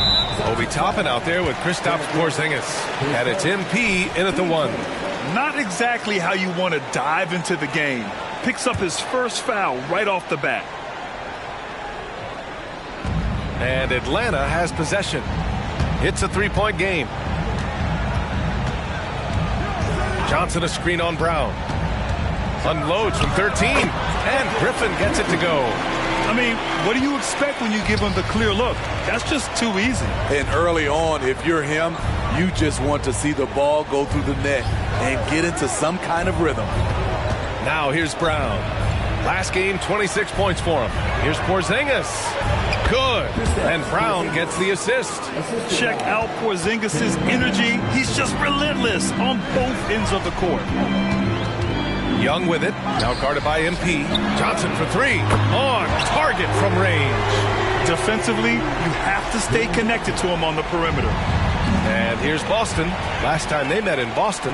Obi Toppin out there with Kristaps Porzingis. And it's MP in at the 1. Not exactly how you want to dive into the game. Picks up his first foul right off the bat. And Atlanta has possession. It's a three-point game. Johnson a screen on Brown. Unloads from 13, and Griffin gets it to go. I mean, what do you expect when you give him the clear look? That's just too easy. And early on, if you're him, you just want to see the ball go through the net and get into some kind of rhythm. Now here's Brown. Last game, 26 points for him. Here's Porzingis. Good. And Brown gets the assist. Check out Porzingis' energy. He's just relentless on both ends of the court. Young with it. Now guarded by MP. Johnson for three. On target from range. Defensively, you have to stay connected to him on the perimeter. And here's Boston. Last time they met in Boston.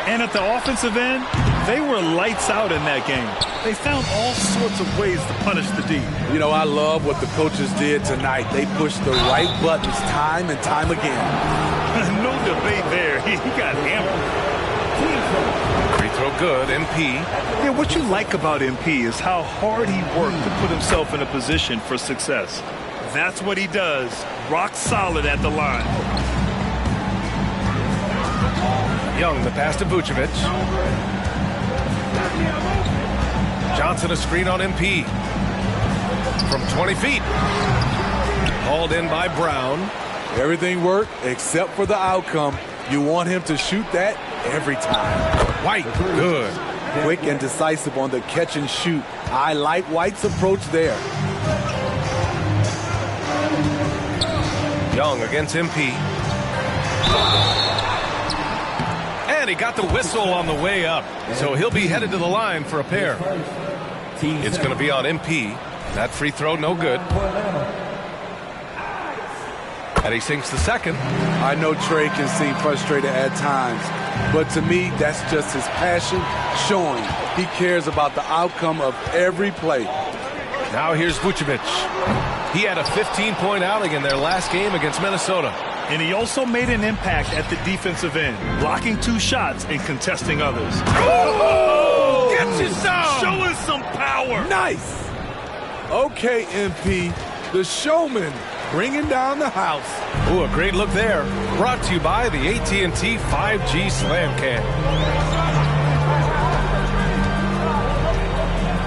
And at the offensive end, they were lights out in that game. They found all sorts of ways to punish the D. You know, I love what the coaches did tonight. They pushed the right buttons time and time again. No debate there. He got hammered. Free throw good, MP. Yeah, what you like about MP is how hard he worked to put himself in a position for success. That's what he does. Rock solid at the line. Young, the pass to Vucevic. Johnson a screen on MP. From 20 feet. Hauled in by Brown. Everything worked except for the outcome. You want him to shoot that every time. White, good. Quick and decisive on the catch and shoot. I like White's approach there. Young against MP. And he got the whistle on the way up. So he'll be headed to the line for a pair. It's going to be on MP. That free throw, no good. And he sinks the second. I know Trey can seem frustrated at times, but to me, that's just his passion showing. He cares about the outcome of every play. Now here's Vucevic. He had a 15-point outing in their last game against Minnesota. And he also made an impact at the defensive end, blocking 2 shots and contesting others. Oh! Gets you some! Showing some power. Nice. Okay, MP, the showman bringing down the house. Ooh, a great look there. Brought to you by the AT&T 5G Slam Cam.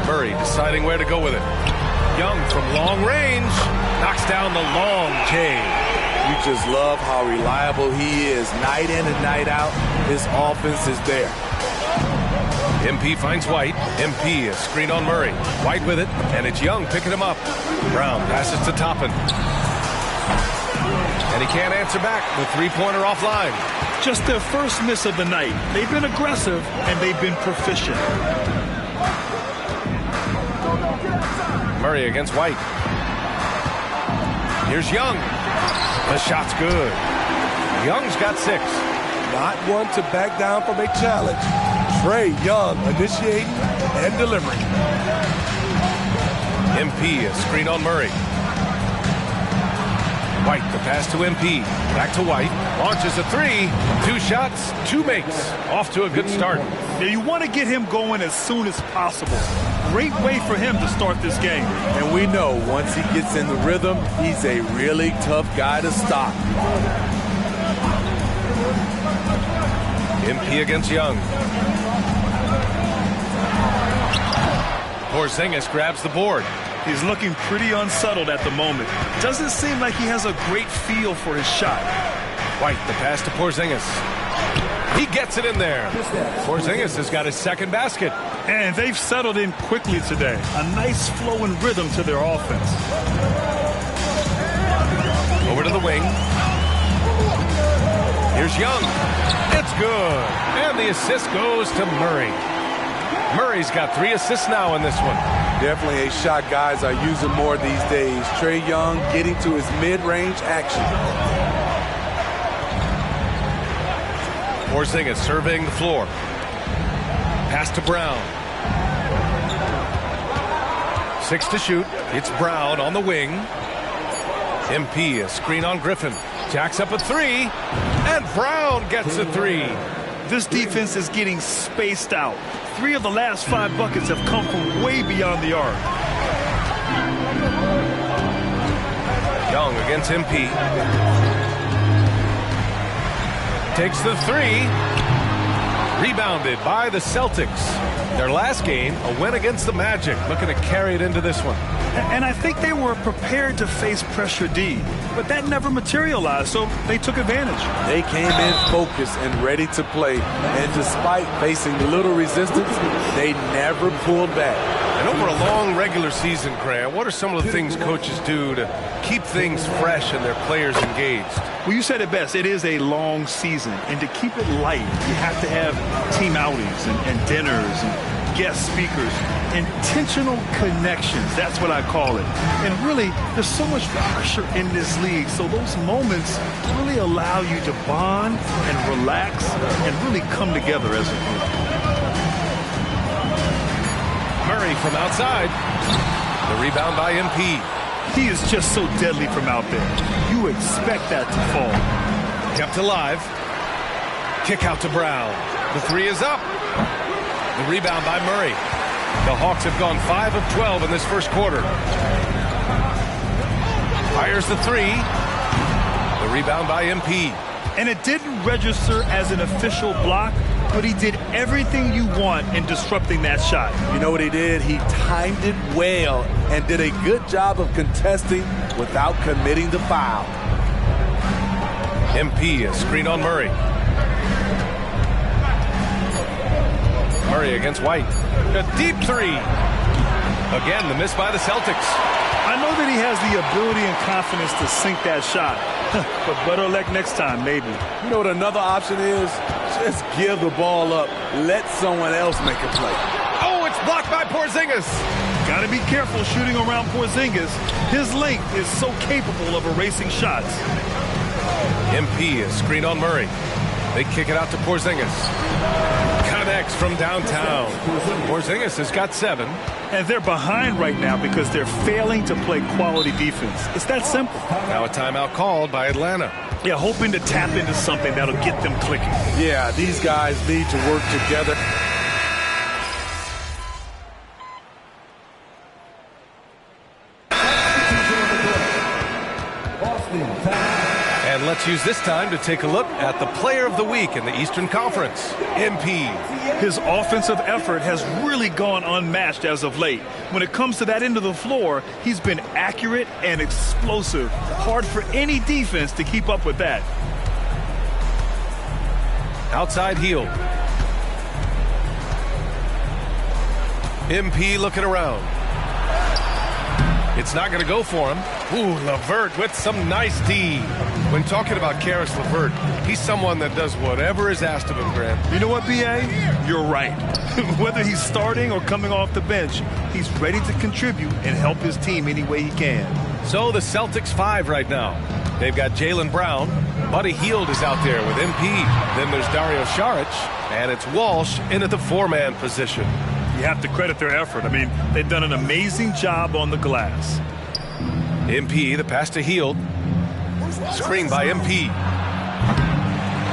Murray deciding where to go with it. Young from long range knocks down the long J. You just love how reliable he is night in and night out. His offense is there. MP finds White. MP, a screen on Murray. White with it, and it's Young picking him up. Brown passes to Toppin. And he can't answer back. The three-pointer offline. Just their first miss of the night. They've been aggressive, and they've been proficient. Murray against White. Here's Young. The shot's good. Young's got 6. Not one to back down from a challenge. Trey Young initiating and delivering. MP, a screen on Murray. White, the pass to MP. Back to White. Launches a 3. 2 shots, 2 makes. Off to a good start. Now you want to get him going as soon as possible. Great way for him to start this game. And we know once he gets in the rhythm, he's a really tough guy to stop. MP against Young. Porzingis grabs the board. He's looking pretty unsettled at the moment. Doesn't seem like he has a great feel for his shot. White, the pass to Porzingis. He gets it in there. Porzingis has got his second basket. And they've settled in quickly today. A nice flowing rhythm to their offense. Over to the wing. Here's Young. It's good. And the assist goes to Murray. Murray's got 3 assists now in this one. Definitely a shot guys are using more these days. Trey Young getting to his mid-range action. Porzingis surveying the floor. Pass to Brown. 6 to shoot. It's Brown on the wing. MP, a screen on Griffin. Jacks up a 3. And Brown gets a 3. This defense is getting spaced out. 3 of the last 5 buckets have come from way beyond the arc. Young against MP. Takes the 3. Rebounded by the Celtics. Their last game, a win against the Magic. Looking to carry it into this one. And I think they were prepared to face pressure D, but that never materialized, so they took advantage. They came in focused and ready to play, and despite facing little resistance, they never pulled back. And And over a long regular season, Grant, what are some of the things coaches do to keep things fresh and their players engaged? Well, you said it best. It is a long season. And to keep it light, you have to have team outings and dinners and guest speakers. Intentional connections. That's what I call it. And really, there's so much pressure in this league. So those moments really allow you to bond and relax and really come together as a group. Murray from outside. The rebound by MP. He is just so deadly from out there. You expect that to fall. Kept alive. Kick out to Brown. The three is up. The rebound by Murray. The Hawks have gone 5 of 12 in this first quarter. Fires the three. The rebound by MP. And it didn't register as an official block, but he did everything you want in disrupting that shot. You know what he did? He timed it well and did a good job of contesting without committing the foul. MP, a screen on Murray. Murray against White. A deep three. Again, the miss by the Celtics. I know that he has the ability and confidence to sink that shot, but better luck next time, maybe. You know what another option is? Just give the ball up. Let someone else make a play. Oh, it's blocked by Porzingis. Got to be careful shooting around Porzingis. His length is so capable of erasing shots. MP, a screen on Murray. They kick it out to Porzingis. Connects from downtown. Porzingis has got 7. And they're behind right now because they're failing to play quality defense. It's that simple. Now a timeout called by Atlanta. Yeah, hoping to tap into something that'll get them clicking. Yeah, these guys need to work together. And let's use this time to take a look at the player of the week in the Eastern Conference, MP. His offensive effort has really gone unmatched as of late. When it comes to that end of the floor, he's been accurate and explosive. Hard for any defense to keep up with that. Outside heel. MP looking around. It's not going to go for him. Ooh, LeVert with some nice D. When talking about Karis LeVert, he's someone that does whatever is asked of him, Grant. You know what, B.A.? You're right. Whether he's starting or coming off the bench, he's ready to contribute and help his team any way he can. So the Celtics 5 right now. They've got Jaylen Brown. Buddy Hield is out there with MP. Then there's Dario Saric. And it's Walsh in at the 4-man position. You have to credit their effort. I mean, they've done an amazing job on the glass. MP, the pass to Hield. Screen by MP.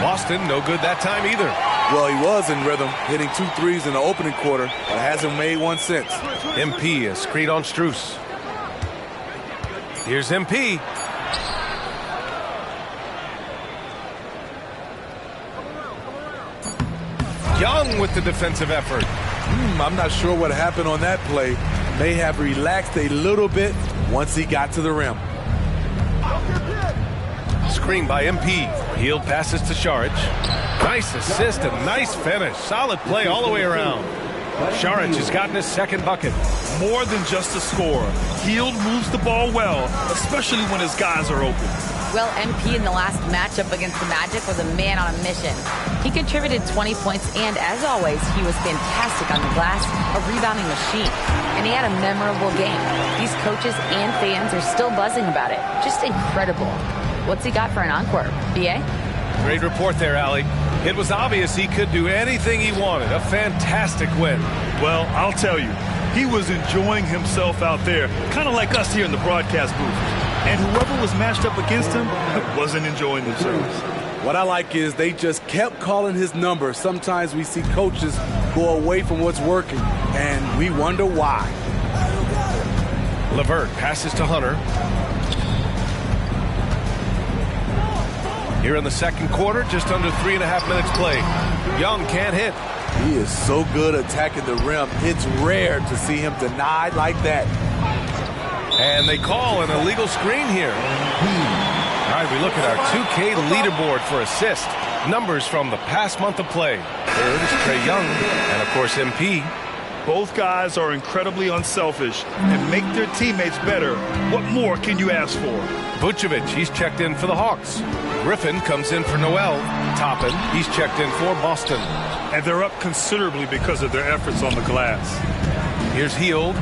Boston, no good that time either. Well, he was in rhythm, hitting 2 threes in the opening quarter, but hasn't made one since. MP, a screen on Strus. Here's MP. Young with the defensive effort. I'm not sure what happened on that play. May have relaxed a little bit once he got to the rim. Screen by MP. Hield passes to Saric. Nice assist and nice finish. Solid play all the way around. Saric has gotten his second bucket. More than just a scorer. Hield moves the ball well, especially when his guys are open. Well, MP in the last matchup against the Magic was a man on a mission. He contributed 20 points, and as always, he was fantastic on the glass, a rebounding machine. And he had a memorable game. These coaches and fans are still buzzing about it. Just incredible. What's he got for an encore, B.A.? Great report there, Allie. It was obvious he could do anything he wanted. A fantastic win. Well, I'll tell you, he was enjoying himself out there, kind of like us here in the broadcast booth. And whoever was matched up against him wasn't enjoying themselves. What I like is they just kept calling his number. Sometimes we see coaches go away from what's working, and we wonder why. LeVert passes to Hunter. Here in the second quarter, just under 3.5 minutes played. Young can't hit. He is so good attacking the rim. It's rare to see him denied like that. And they call an illegal screen here. All right, we look at our 2K leaderboard for assist. Numbers from the past month of play. Third is Trae Young, and of course MP. Both guys are incredibly unselfish and make their teammates better. What more can you ask for? Vucevic, he's checked in for the Hawks. Griffin comes in for Noel. Toppin, he's checked in for Boston. And they're up considerably because of their efforts on the glass. Here's Hield.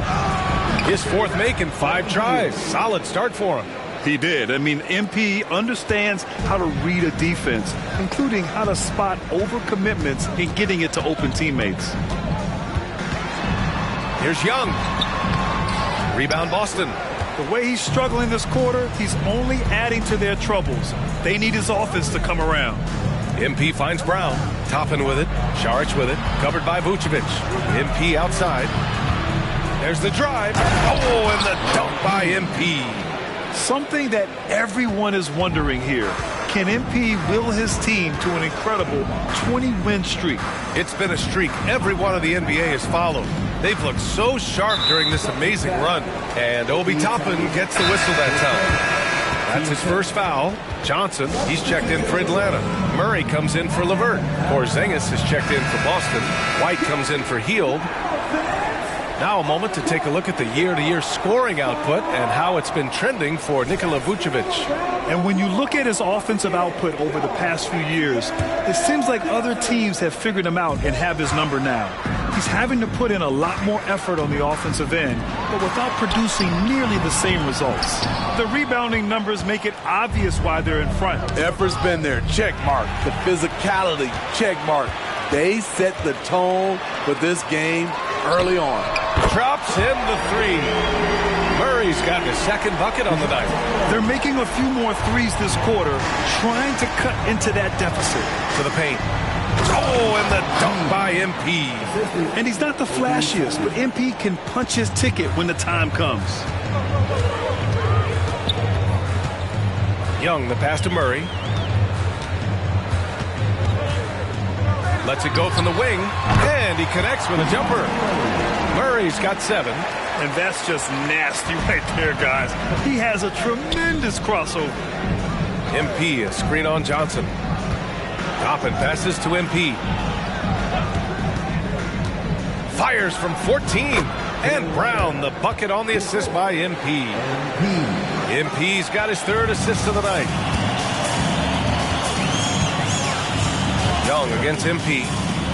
His fourth make in 5 tries. Solid start for him. He did. I mean, MP understands how to read a defense, including how to spot overcommitments and getting it to open teammates. Here's Young. Rebound Boston. The way he's struggling this quarter, he's only adding to their troubles. They need his offense to come around. MP finds Brown. Toppin with it. Šarić with it. Covered by Vucevic. MP outside. There's the drive. Oh, and the dunk by MP. Something that everyone is wondering here. Can MP will his team to an incredible 20-win streak? It's been a streak every one of the NBA has followed. They've looked so sharp during this amazing run. And Obi Toppin gets the whistle that time. That's his first foul. Johnson, he's checked in for Atlanta. Murray comes in for LeVert. Porzingis is checked in for Boston. White comes in for Hield. Now a moment to take a look at the year-to-year scoring output and how it's been trending for Nikola Vucevic. And when you look at his offensive output over the past few years, it seems like other teams have figured him out and have his number now. He's having to put in a lot more effort on the offensive end, but without producing nearly the same results. The rebounding numbers make it obvious why they're in front. Effort's been there, check mark. The physicality, check mark. They set the tone for this game early on. Drops in the 3. Murray's got his second bucket on the night. They're making a few more threes this quarter, trying to cut into that deficit. To the paint. Oh, and the dunk by MP. And he's not the flashiest, but MP can punch his ticket when the time comes. Young, the pass to Murray. Lets it go from the wing, and he connects with a jumper. Murray's got 7. And that's just nasty right there, guys. He has a tremendous crossover. MP, a screen on Johnson. Toppin passes to MP. Fires from 14. And Brown, the bucket on the assist by MP. MP's got his 3rd assist of the night. Young against MP.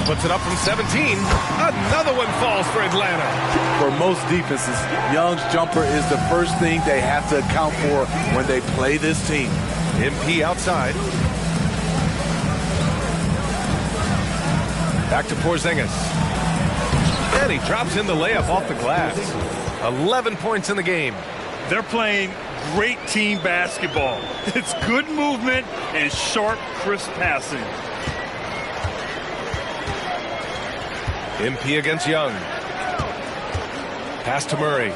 Puts it up from 17. Another one falls for Atlanta. For most defenses, Young's jumper is the first thing they have to account for when they play this team. MP outside. Back to Porzingis. And he drops in the layup off the glass. 11 points in the game. They're playing great team basketball. It's good movement and sharp, crisp passing. MP against Young. Pass to Murray.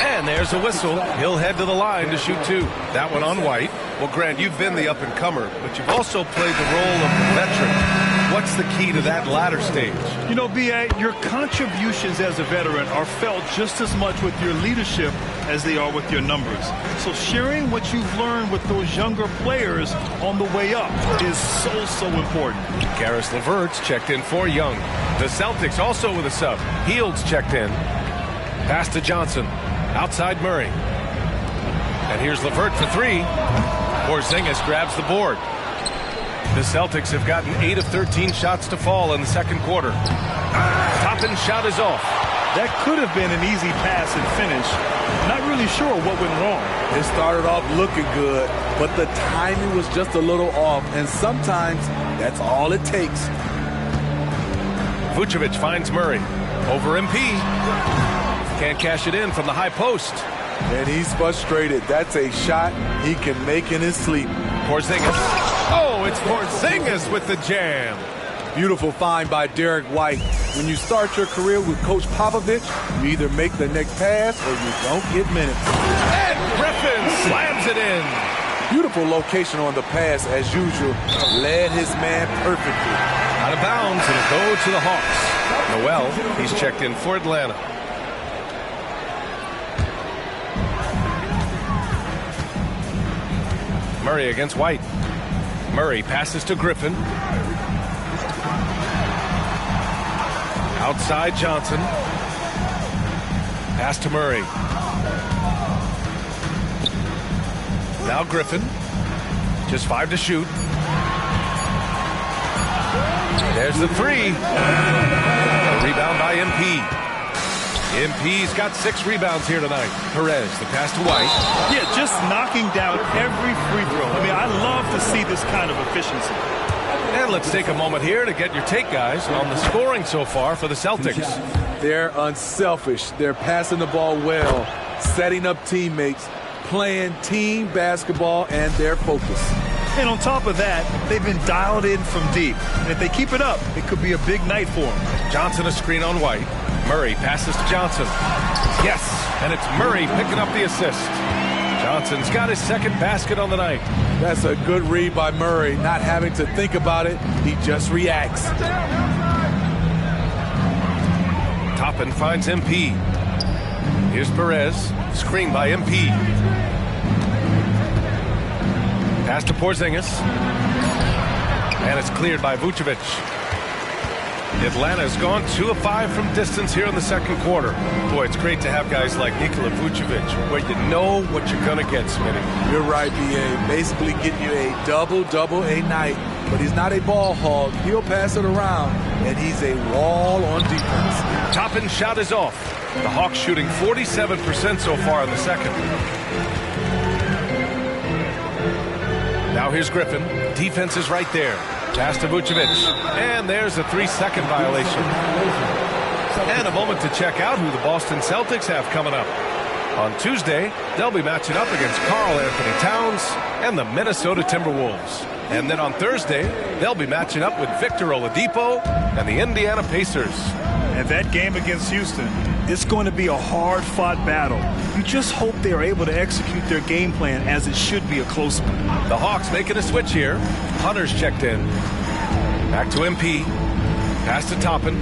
And there's a whistle. He'll head to the line to shoot 2. That one on White. Well, Grant, you've been the up-and-comer, but you've also played the role of the veteran. What's the key to that latter stage? You know, B.A., your contributions as a veteran are felt just as much with your leadership as they are with your numbers. So sharing what you've learned with those younger players on the way up is so important. Karis LeVert's checked in for Young. The Celtics also with a sub. Hield's checked in. Pass to Johnson. Outside Murray. And here's LeVert for 3. Porzingis grabs the board. The Celtics have gotten 8 of 13 shots to fall in the second quarter. Toppin's shot is off. That could have been an easy pass and finish. Not really sure what went wrong. It started off looking good, but the timing was just a little off, and sometimes that's all it takes. Vucevic finds Murray. Over MP. Can't cash it in from the high post. And he's frustrated. That's a shot he can make in his sleep. Porzingis. Oh, it's Porzingis with the jam. Beautiful find by Derek White. When you start your career with Coach Popovich, you either make the next pass or you don't get minutes. And Griffin slams it in. Beautiful location on the pass, as usual. Led his man perfectly. Out of bounds, it'll go to the Hawks. Noel, he's checked in for Atlanta. Murray against White. Murray passes to Griffin. Outside Johnson. Pass to Murray. Now Griffin. Just 5 to shoot. There's the 3. A rebound by MP. MP's got 6 rebounds here tonight. Perez, the pass to White. Yeah, just knocking down every free throw. I mean, I love to see this kind of efficiency. And let's take a moment here to get your take, guys, on the scoring so far for the Celtics. They're unselfish. They're passing the ball well, setting up teammates, playing team basketball, and they're focused. And on top of that, they've been dialed in from deep. And if they keep it up, it could be a big night for them. Johnson a screen on White. Murray passes to Johnson. Yes, and it's Murray picking up the assist. Johnson's got his second basket on the night. That's a good read by Murray. Not having to think about it, he just reacts. Toppin finds MP. Here's Perez, screened by MP. Pass to Porzingis. And it's cleared by Vucevic. Atlanta's gone 2 of 5 from distance here in the second quarter. Boy, it's great to have guys like Nikola Vucevic where you know what you're going to get, Smitty. You're right, B.A. Basically getting you a double-double a night. But he's not a ball hog. He'll pass it around, and he's a wall on defense. Toppin's shot is off. The Hawks shooting 47% so far in the second. Now here's Griffin. Defense is right there. Pass to Vucevic. And there's a 3-second violation. And a moment to check out who the Boston Celtics have coming up. On Tuesday, they'll be matching up against Karl Anthony Towns and the Minnesota Timberwolves. And then on Thursday, they'll be matching up with Victor Oladipo and the Indiana Pacers. And that game against Houston, it's going to be a hard-fought battle. You just hope they are able to execute their game plan as it should be a close one. The Hawks making a switch here. Hunter's checked in. Back to MP. Pass to Toppin.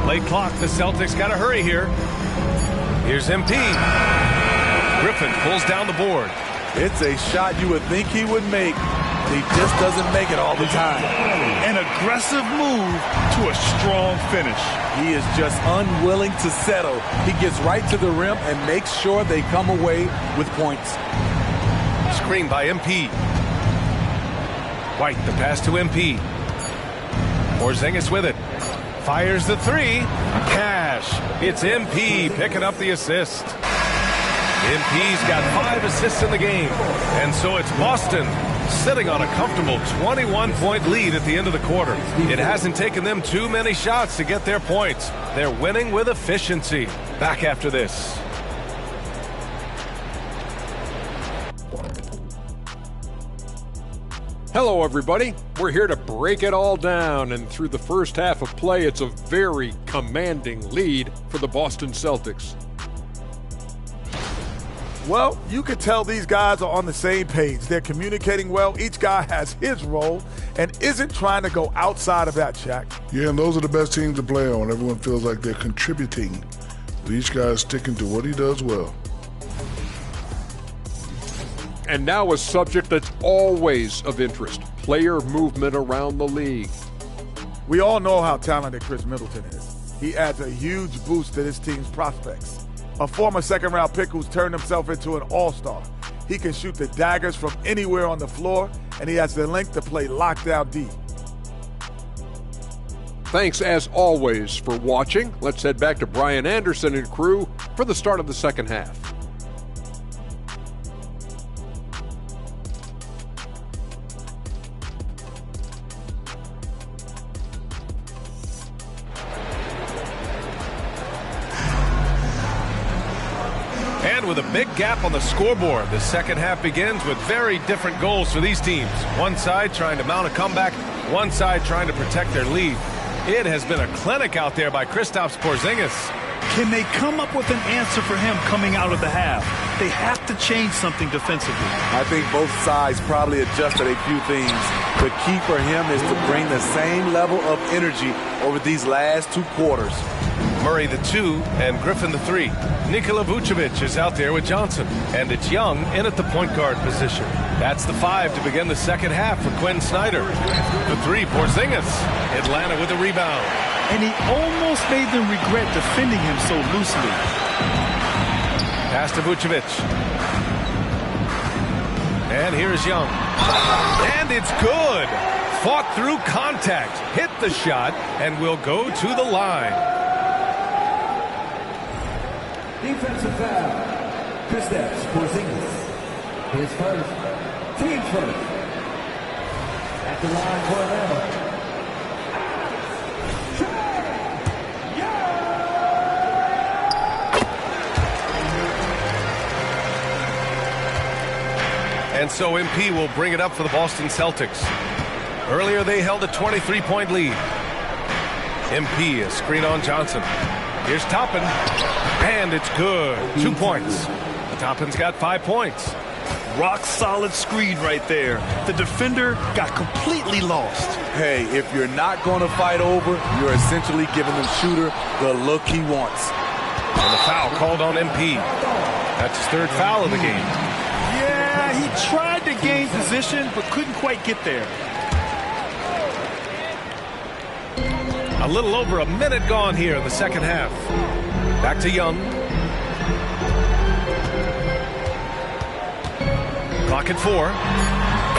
Late clock. The Celtics got to hurry here. Here's MP. Griffin pulls down the board. It's a shot you would think he would make. He just doesn't make it all the time. An aggressive move to a strong finish. He is just unwilling to settle. He gets right to the rim and makes sure they come away with points. Screen by MP. White, the pass to MP. Porzingis with it. Fires the 3. Cash. It's MP picking up the assist. MP's got 5 assists in the game. And so it's Boston sitting on a comfortable 21-point lead at the end of the quarter. It hasn't taken them too many shots to get their points. They're winning with efficiency. Back after this. Hello, everybody. We're here to break it all down, and through the first half of play, it's a very commanding lead for the Boston Celtics. Well, you can tell these guys are on the same page. They're communicating well. Each guy has his role and isn't trying to go outside of that, Shaq. Yeah, and those are the best teams to play on. Everyone feels like they're contributing. But each guy is sticking to what he does well. And now a subject that's always of interest, player movement around the league. We all know how talented Chris Middleton is. He adds a huge boost to this team's prospects. A former second-round pick who's turned himself into an all-star. He can shoot the daggers from anywhere on the floor, and he has the length to play lockdown deep. Thanks, as always, for watching. Let's head back to Brian Anderson and crew for the start of the second half. With a big gap on the scoreboard, the second half begins with very different goals for these teams. One side trying to mount a comeback, one side trying to protect their lead. It has been a clinic out there by Kristaps Porzingis. Can they come up with an answer for him coming out of the half? They have to change something defensively. I think both sides probably adjusted a few things. The key for him is to bring the same level of energy over these last 2 quarters. Murray the 2 and Griffin the 3. Nikola Vucevic is out there with Johnson, and it's Young in at the point guard position. That's the 5 to begin the second half for Quinn Snyder. The 3, Porzingis. Atlanta with the rebound. And he almost made them regret defending him so loosely. Pass to Vucevic. And here's Young. And it's good. Fought through contact, hit the shot, and will go to the line. Defensive foul. Kristaps Porzingis. His first. Team first. At the line for Atlanta. And so MP will bring it up for the Boston Celtics. Earlier they held a 23-point lead. MP, a screen on Johnson. Here's Toppin, and it's good. 2 points. Toppin's got 5 points. Rock solid screen right there. The defender got completely lost. Hey, if you're not going to fight over, you're essentially giving the shooter the look he wants. And the foul called on MP. That's his third foul of the game. Yeah, he tried to gain position, but couldn't quite get there. A little over a minute gone here in the second half. Back to Young. Clock at 4.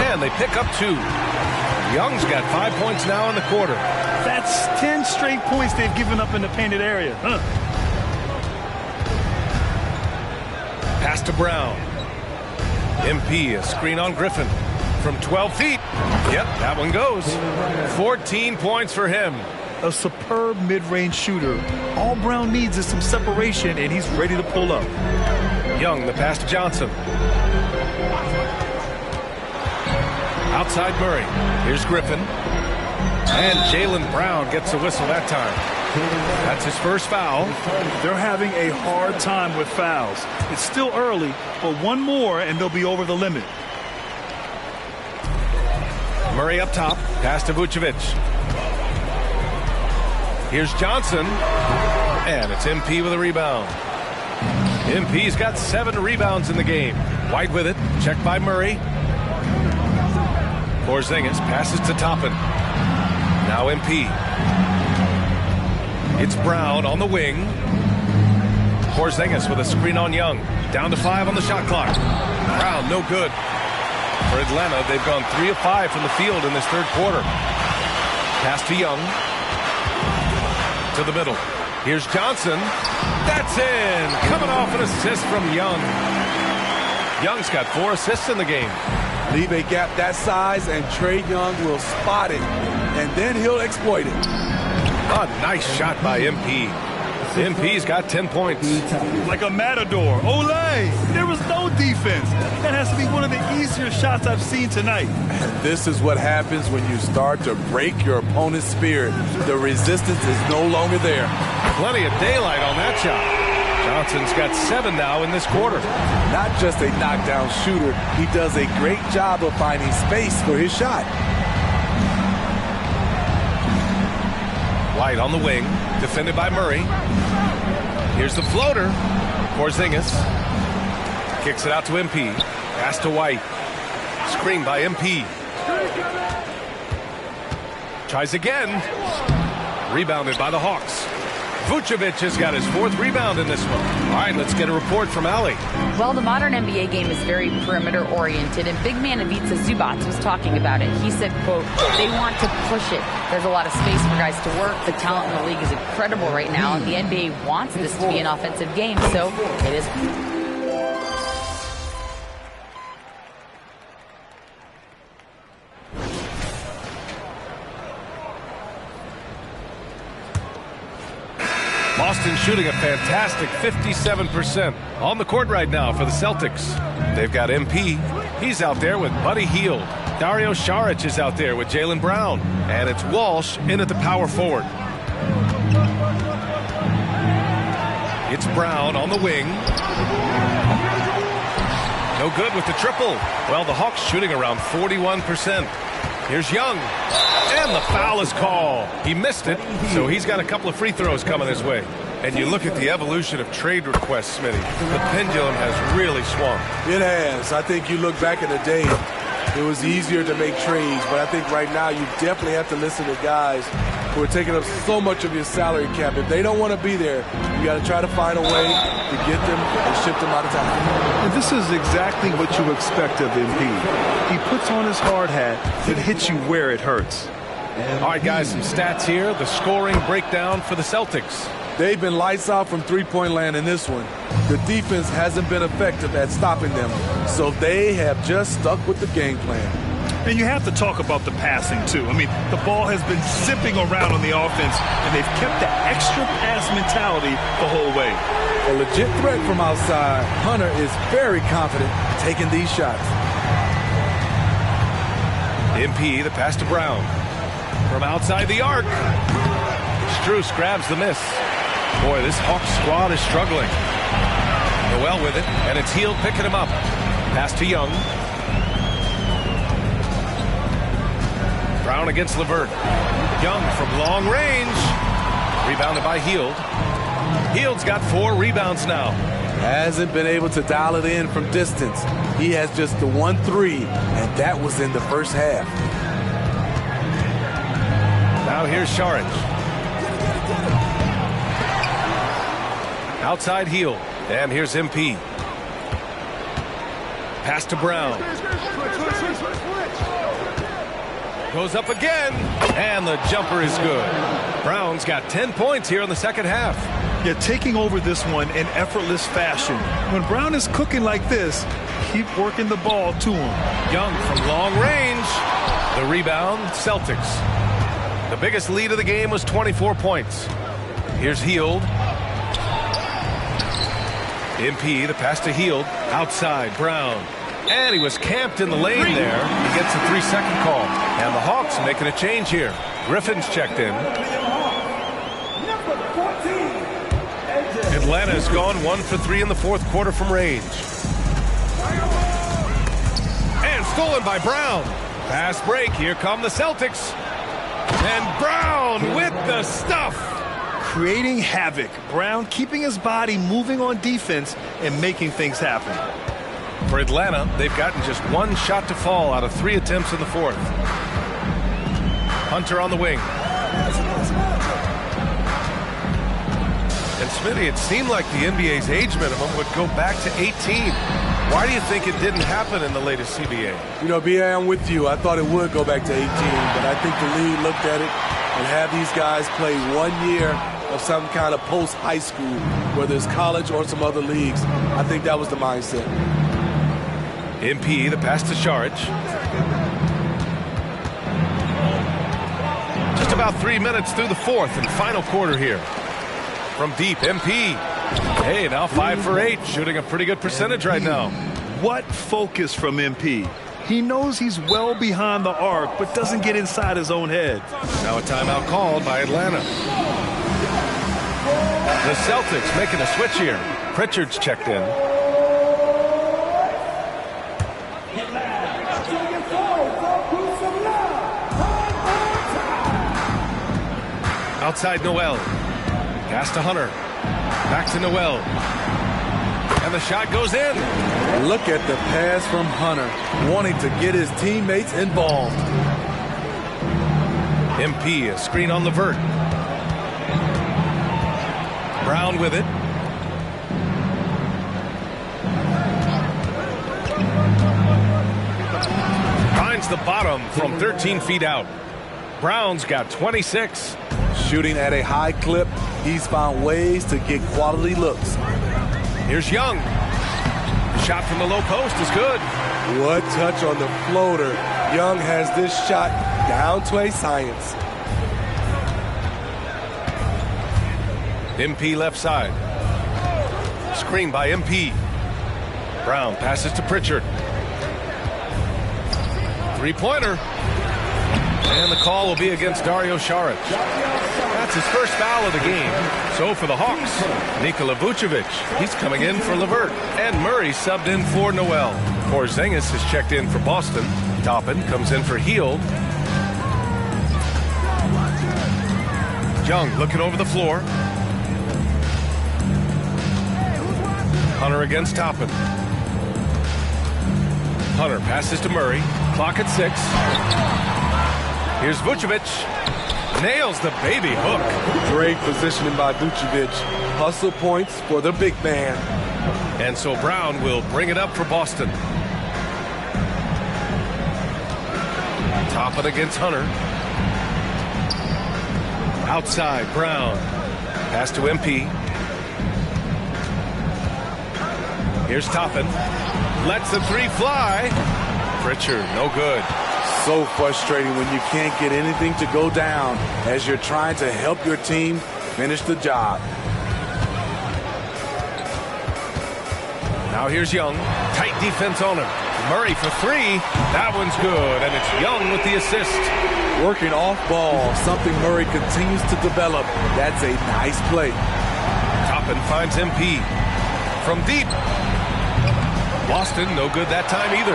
And they pick up 2. Young's got 5 points now in the quarter. That's 10 straight points they've given up in the painted area. Pass to Brown. MP, a screen on Griffin. From 12 feet. Yep, that one goes. 14 points for him. A superb mid-range shooter. All Brown needs is some separation, and he's ready to pull up. Young, the pass to Johnson. Outside Murray. Here's Griffin. And Jaylen Brown gets a whistle that time. That's his first foul. They're having a hard time with fouls. It's still early, but one more and they'll be over the limit. Murray up top. Pass to Vucevic. Here's Johnson. And it's MP with a rebound. MP's got 7 rebounds in the game. White with it. Checked by Murray. Porzingis passes to Toppin. Now MP. It's Brown on the wing. Porzingis with a screen on Young. Down to 5 on the shot clock. Brown, no good. For Atlanta, they've gone 3 of 5 from the field in this third quarter. Pass to Young. To the middle. Here's Johnson. That's in. Coming off an assist from Young. Young's got 4 assists in the game. Leave a gap that size, and Trae Young will spot it, and then he'll exploit it. A nice shot by MP. MP's got 10 points. Like a matador. Olay! There was no defense. That has to be one of the easier shots I've seen tonight. And this is what happens when you start to break your opponent's spirit. The resistance is no longer there. Plenty of daylight on that shot. Johnson's got 7 now in this quarter. Not just a knockdown shooter, he does a great job of finding space for his shot. White on the wing, defended by Murray. Here's the floater. Porzingis kicks it out to MP. Pass to White. Screen by MP. Tries again. Rebounded by the Hawks. Vucevic has got his 4th rebound in this one. All right, let's get a report from Allie. Well, the modern NBA game is very perimeter-oriented, and big man Ivica Zubac was talking about it. He said, quote, they want to push it. There's a lot of space for guys to work. The talent in the league is incredible right now, and the NBA wants this to be an offensive game, so it is. Boston shooting a fantastic 57% on the court right now for the Celtics. They've got MP. He's out there with Buddy Hield. Dario Saric is out there with Jaylen Brown. And it's Walsh in at the power forward. It's Brown on the wing. No good with the triple. Well, the Hawks shooting around 41%. Here's Young. And the foul is called. He missed it, so he's got a couple of free throws coming his way. And you look at the evolution of trade requests, Smitty. The pendulum has really swung. It has. I think you look back in the day, it was easier to make trades. But I think right now you definitely have to listen to guys who are taking up so much of your salary cap. If they don't want to be there, you got to try to find a way to get them and ship them out of town. And this is exactly what you expect of MP. He puts on his hard hat and hits you where it hurts. All right, guys, some stats here. The scoring breakdown for the Celtics. They've been lights out from three-point land in this one. The defense hasn't been effective at stopping them, so they have just stuck with the game plan. And you have to talk about the passing, too. I mean, the ball has been zipping around on the offense, and they've kept that extra pass mentality the whole way. A legit threat from outside. Hunter is very confident taking these shots. MP, the pass to Brown. From outside the arc. Strus grabs the miss. Boy, this Hawks squad is struggling. Noel with it, and it's Hield picking him up. Pass to Young. Brown against LeVert. Young from long range. Rebounded by Hield. Hield's got 4 rebounds now. Hasn't been able to dial it in from distance. He has just the 1-3, and that was in the first half. Now here's Saric. Outside Hield. And here's MP. Pass to Brown. Goes up again. And the jumper is good. Brown's got 10 points here in the second half. Yeah, taking over this one in effortless fashion. When Brown is cooking like this, keep working the ball to him. Young from long range. The rebound, Celtics. The biggest lead of the game was 24 points. Here's Hield. MP, the pass to Hield. Outside, Brown. And he was camped in the lane there. He gets a 3-second call. And the Hawks making a change here. Griffin's checked in. Atlanta's gone 1 for 3 in the fourth quarter from range. And stolen by Brown. Fast break. Here come the Celtics. And Brown with the stuff. Creating havoc. Brown keeping his body moving on defense and making things happen. For Atlanta, they've gotten just 1 shot to fall out of 3 attempts in the fourth. Hunter on the wing. And Smitty, it seemed like the NBA's age minimum would go back to 18. Why do you think it didn't happen in the latest CBA? You know, B.A., I'm with you. I thought it would go back to 18, but I think the league looked at it and have these guys play 1 year of some kind of post-high school, whether it's college or some other leagues. I think that was the mindset. MP, the pass to Saric. Just about 3 minutes through the fourth and final quarter here. From deep, MP. Hey, now 5 for 8, shooting a pretty good percentage right now. What focus from MP. He knows he's well behind the arc, but doesn't get inside his own head. Now a timeout called by Atlanta. The Celtics making a switch here. Pritchard's checked in. Outside Noel. Pass to Hunter. Back to Noel. And the shot goes in. Look at the pass from Hunter, wanting to get his teammates involved. MP, a screen on LeVert. Brown with it. Finds the bottom from 13 feet out. Brown's got 26. Shooting at a high clip, he's found ways to get quality looks. Here's Young. Shot from the low post is good. What touch on the floater. Young has this shot down to a science. MP left side. Screen by MP. Brown passes to Pritchard. 3-pointer. And the call will be against Dario Saric. That's his first foul of the game. So for the Hawks, Nikola Vucevic, he's coming in for LeVert. And Murray subbed in for Noel. Porzingis has checked in for Boston. Toppin comes in for Hield. Young looking over the floor. Hunter against Toppin. Hunter passes to Murray. Clock at 6. Here's Vucevic. Nails the baby hook. Great positioning by Vucevic. Hustle points for the big man. And so Brown will bring it up for Boston. Top it against Hunter. Outside, Brown. Pass to MP. Here's Toppin. Lets the three fly. Pritchard, no good. So frustrating when you can't get anything to go down as you're trying to help your team finish the job. Now here's Young. Tight defense on him. Murray for 3. That one's good, and it's Young with the assist. Working off ball, something Murray continues to develop. That's a nice play. Toppin finds MP. From deep. Boston, no good that time either.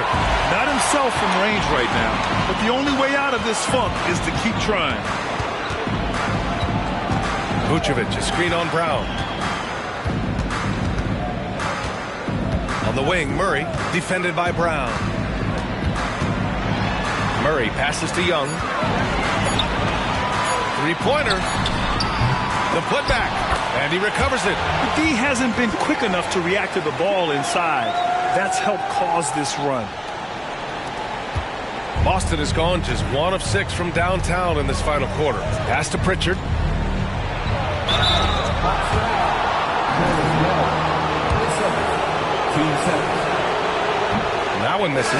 Not himself from range right now, but the only way out of this funk is to keep trying. Vucevic, a screen on Brown. On the wing, Murray, defended by Brown. Murray passes to Young. Three-pointer. The putback, and he recovers it. The D hasn't been quick enough to react to the ball inside. That's helped cause this run. Boston has gone just 1 of 6 from downtown in this final quarter. Pass to Pritchard. That one misses.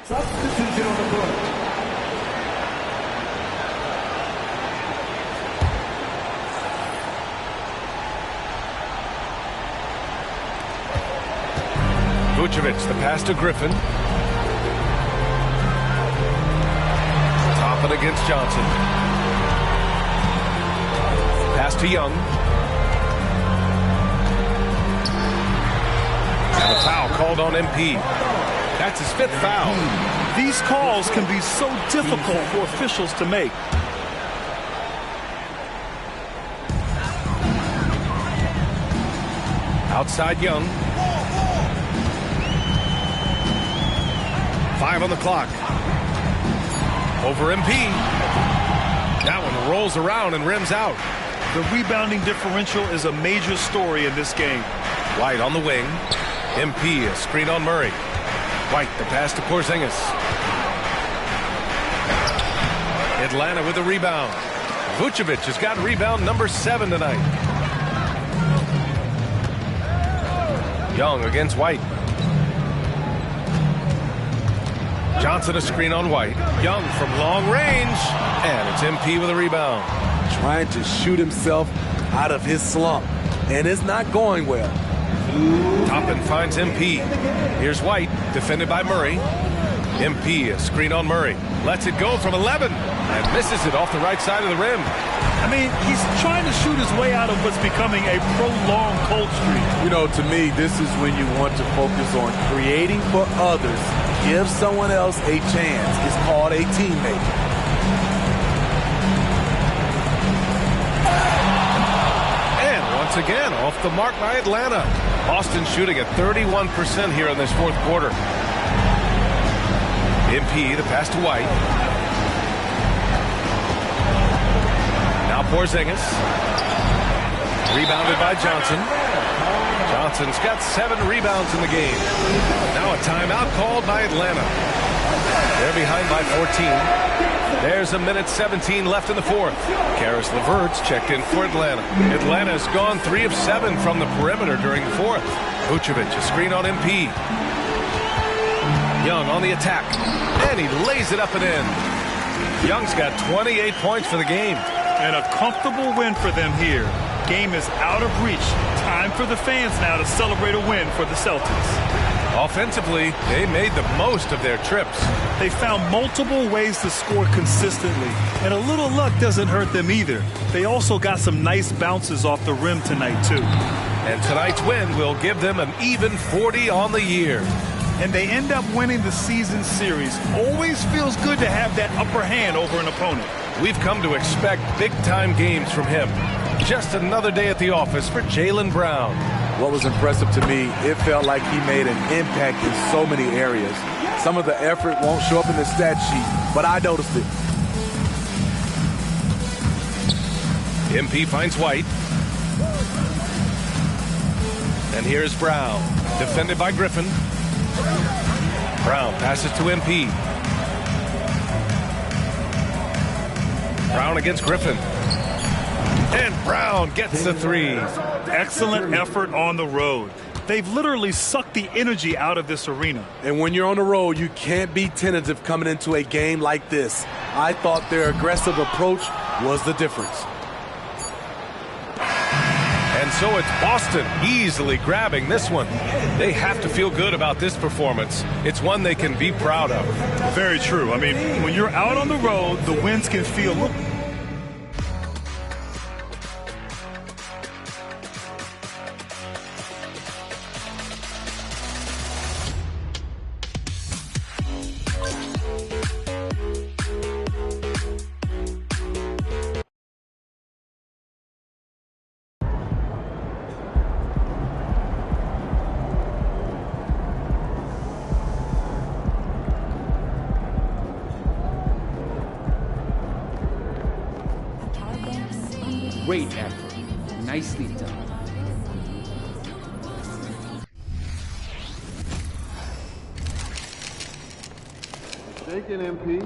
Substitution on the court. Vucevic, the pass to Griffin. Top it against Johnson. Pass to Young. And a foul called on MP. That's his 5th foul. These calls can be so difficult for officials to make. Outside Young. 5 on the clock. Over MP. That one rolls around and rims out. The rebounding differential is a major story in this game. White on the wing. MP, a screen on Murray. White, the pass to Porzingis. Atlanta with the rebound. Vucevic has got rebound number 7 tonight. Young against White. Johnson a screen on White. Young from long range. And it's MP with a rebound. Trying to shoot himself out of his slump. And it's not going well. Toppin finds MP. Here's White, defended by Murray. MP, a screen on Murray. Lets it go from 11 and misses it off the right side of the rim. I mean, he's trying to shoot his way out of what's becoming a prolonged cold streak. You know, to me, this is when you want to focus on creating for others. Give someone else a chance. It's called a teammate. And once again, off the mark by Atlanta. Boston shooting at 31% here in this 4th quarter. MP, the pass to White. Now Porzingis. Rebounded by Johnson. Johnson's got 7 rebounds in the game. Now a timeout called by Atlanta. They're behind by 14. There's a minute 17 left in the 4th. Karis LeVert's checked in for Atlanta. Atlanta's gone 3 of 7 from the perimeter during the 4th. Vucevic, a screen on MP. Young on the attack. And he lays it up and in. Young's got 28 points for the game. And a comfortable win for them here. Game is out of reach. Time for the fans now to celebrate a win for the Celtics. Offensively, they made the most of their trips. They found multiple ways to score consistently, and a little luck doesn't hurt them either. They also got some nice bounces off the rim tonight, too. And tonight's win will give them an even 40 on the year. And they end up winning the season series. Always feels good to have that upper hand over an opponent. We've come to expect big-time games from him. Just another day at the office for Jaylen Brown. What was impressive to me, it felt like he made an impact in so many areas. Some of the effort won't show up in the stat sheet, but I noticed it. MP finds White. And here's Brown, defended by Griffin. Brown passes to MP. Brown against Griffin. And Brown gets the three. Excellent effort on the road. They've literally sucked the energy out of this arena. And when you're on the road, you can't be tentative coming into a game like this. I thought their aggressive approach was the difference. And so it's Boston easily grabbing this one. They have to feel good about this performance. It's one they can be proud of. Very true. I mean, when you're out on the road, the winds can feel... Great effort. Nicely done. Take it, MP.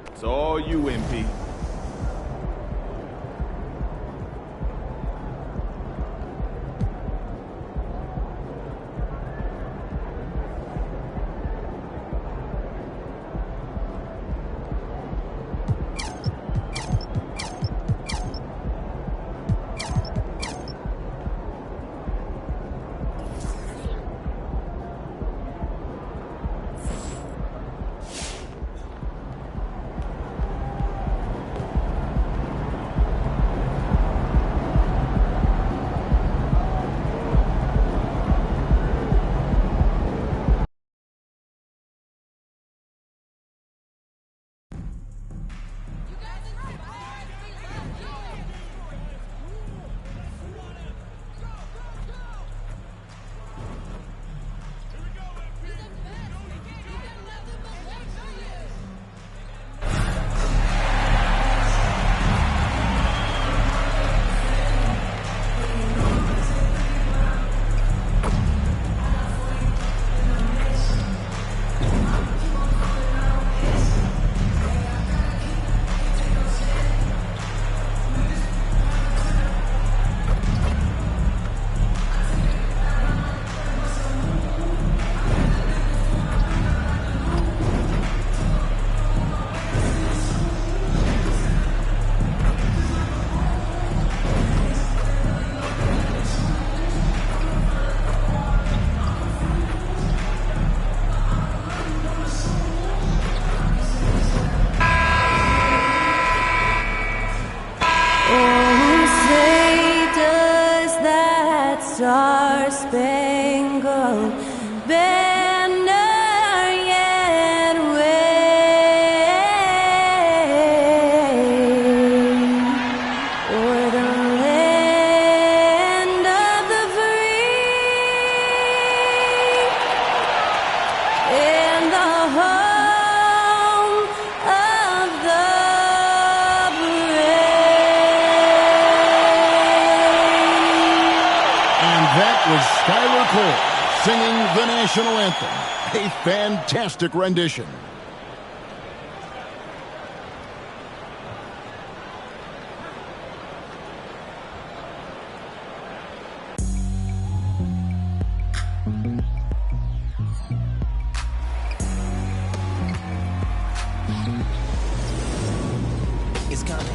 It's all you, MP. Star-Spangled Banner yet wave o'er the land of the free and the home of the was Skylar Cole singing the national anthem. A fantastic rendition. It's kinda easy.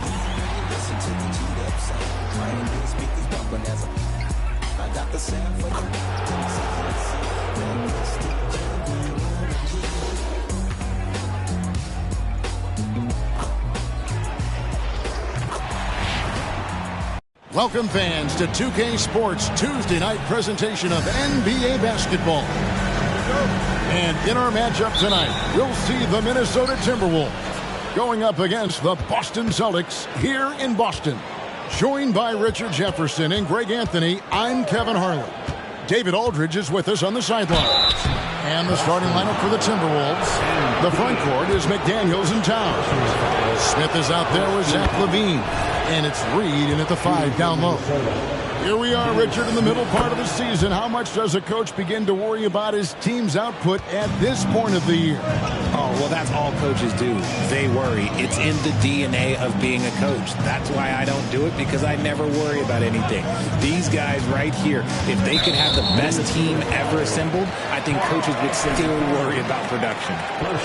Listen to the G-Up sound. Trying to speakers bumping as I got the sound for you. Welcome fans to 2K Sports Tuesday night presentation of NBA basketball. And in our matchup tonight, we'll see the Minnesota Timberwolves going up against the Boston Celtics here in Boston. Joined by Richard Jefferson and Greg Anthony, I'm Kevin Harlan. David Aldridge is with us on the sidelines. And the starting lineup for the Timberwolves. The front court is McDaniels and Towns. Smith is out there with Zach LaVine. And it's Reed in at the 5 down low. Here we are, Richard, in the middle part of the season. How much does a coach begin to worry about his team's output at this point of the year? Oh, well, that's all coaches do. They worry. It's in the DNA of being a coach. That's why I don't do it, because I never worry about anything. These guys right here, if they could have the best team ever assembled, I think coaches would still worry about production.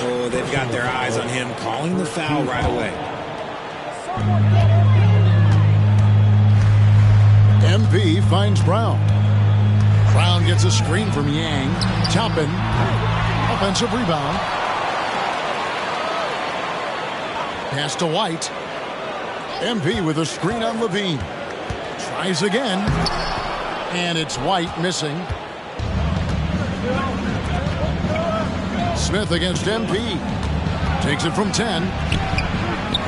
Oh, they've got their eyes on him, calling the foul right away. MP finds Brown. Brown gets a screen from Yang. Toppin. Offensive rebound. Pass to White. MP with a screen on LaVine. Tries again. And it's White missing. Smith against MP. Takes it from 10.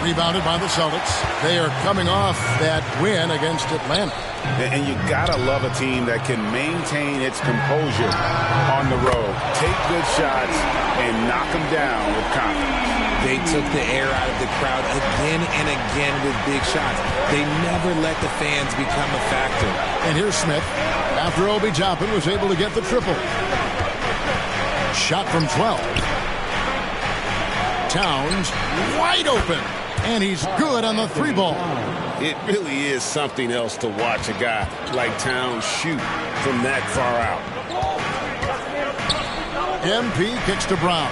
Rebounded by the Celtics. They are coming off that win against Atlanta. And you gotta love a team that can maintain its composure on the road. Take good shots and knock them down with confidence. They took the air out of the crowd again and again with big shots. They never let the fans become a factor. And here's Smith. After Obi Toppin was able to get the triple. Shot from 12. Towns wide open. And he's good on the 3-ball. It really is something else to watch a guy like Towns shoot from that far out. MP kicks to Brown.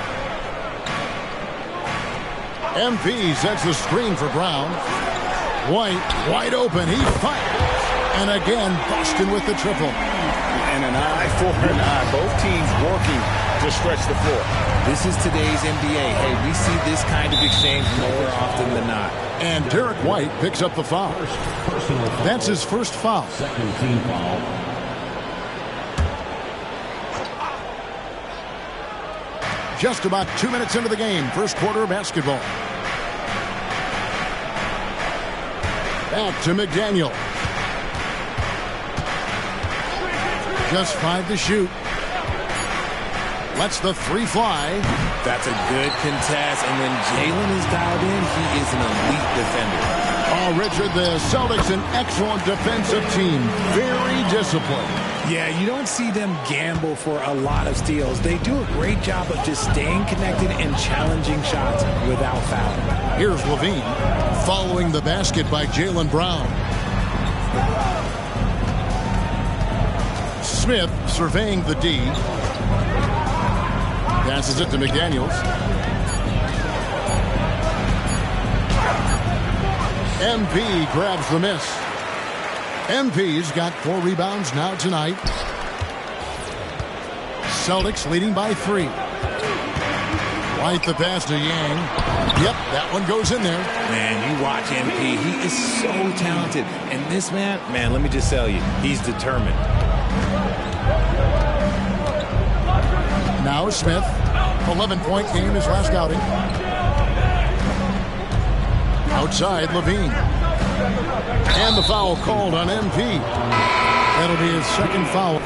MP sets the screen for Brown. White wide open. He fires. And again, Boston with the triple. And an eye for an eye. Both teams working to stretch the floor. This is today's NBA. Hey, we see this kind of exchange more often than not. And Derek White picks up the foul. That's his first foul. Second team foul. Just about 2 minutes into the game. First quarter of basketball. Back to McDaniel. Just 5 to shoot. Lets the 3 fly. That's a good contest. And when Jalen is dialed in, he is an elite defender. Oh, Richard, the Celtics, an excellent defensive team. Very disciplined. Yeah, you don't see them gamble for a lot of steals. They do a great job of just staying connected and challenging shots without fouling. Here's LaVine following the basket by Jaylen Brown. Smith surveying the D. Passes it to McDaniels. MP grabs the miss. MP's got 4 rebounds now tonight. Celtics leading by 3. White the pass to Yang. Yep, that one goes in there. Man, you watch MP. He is so talented. And this man, let me just tell you, he's determined. Now Smith, 11-point game his last outing. Outside LaVine. And the foul called on MP. That'll be his second foul.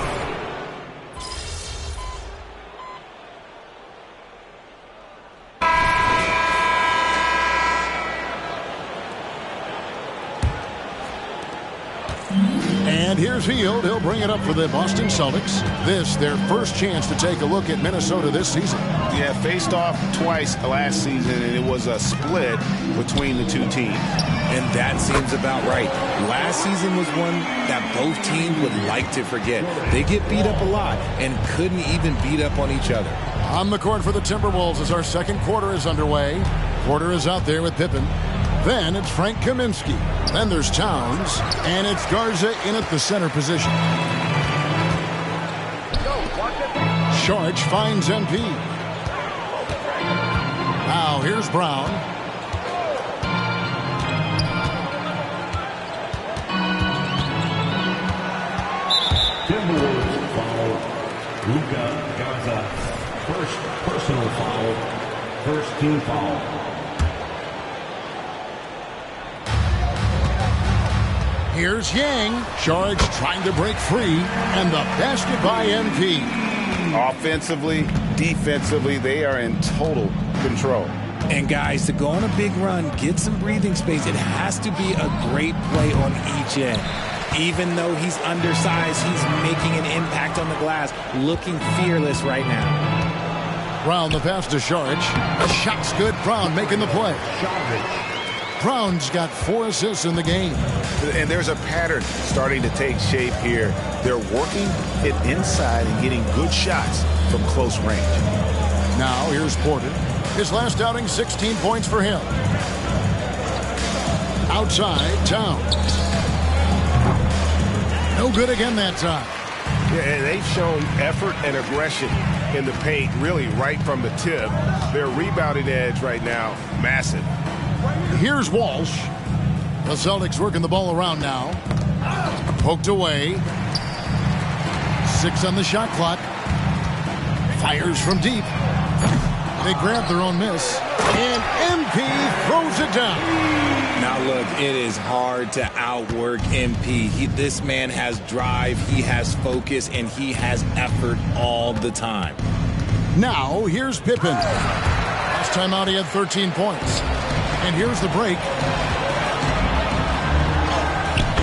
And here's Hield. He'll bring it up for the Boston Celtics. This, their first chance to take a look at Minnesota this season. Yeah, faced off twice last season, and it was a split between the two teams. And that seems about right. Last season was one that both teams would like to forget. They get beat up a lot and couldn't even beat up on each other. On the court for the Timberwolves as our second quarter is underway. Porter is out there with Pippen. Then it's Frank Kaminsky. Then there's Towns. And it's Garza in at the center position. Sharch finds MP. Now here's Brown. Timberwolves foul. Luka Garza. First personal foul. First team foul. Here's Yang. Charge trying to break free. And the basket by MP. Offensively, defensively, they are in total control. And guys, to go on a big run, get some breathing space, it has to be a great play on each end. Even though he's undersized, he's making an impact on the glass, looking fearless right now. Brown the pass to Sharge. The shot's good. Brown making the play. Brown's got 4 assists in the game. And there's a pattern starting to take shape here. They're working it inside and getting good shots from close range. Now here's Porter. His last outing, 16 points for him. Outside, Towns. No good again that time. Yeah, and they've shown effort and aggression in the paint, really right from the tip. Their rebounding edge right now, massive. Here's Walsh. The Celtics working the ball around now. Poked away. 6 on the shot clock. Fires from deep. They grab their own miss. And MP throws it down. Now look, it is hard to outwork MP. This man has drive, he has focus, and he has effort all the time. Now here's Pippen. Last time out he had 13 points. And here's the break.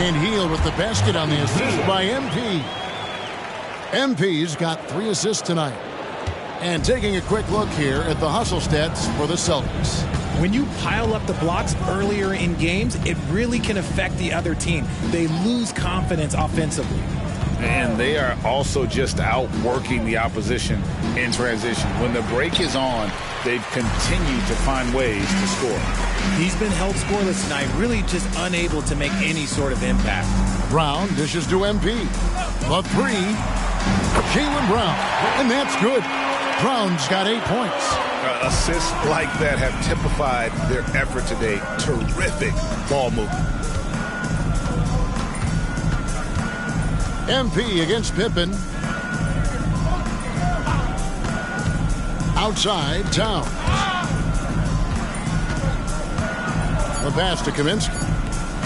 And Hield with the basket on the assist by MP. MP's got 3 assists tonight. And taking a quick look here at the hustle stats for the Celtics. When you pile up the blocks earlier in games, it really can affect the other team. They lose confidence offensively. And they are also just outworking the opposition in transition. When the break is on, they've continued to find ways to score. He's been held scoreless tonight, really just unable to make any sort of impact. Brown dishes to MP. The 3. Jaylen Brown. And that's good. Brown's got 8 points. Assists like that have typified their effort today. Terrific ball movement. MP against Pippen. Outside, Towns. The pass to Kaminsky.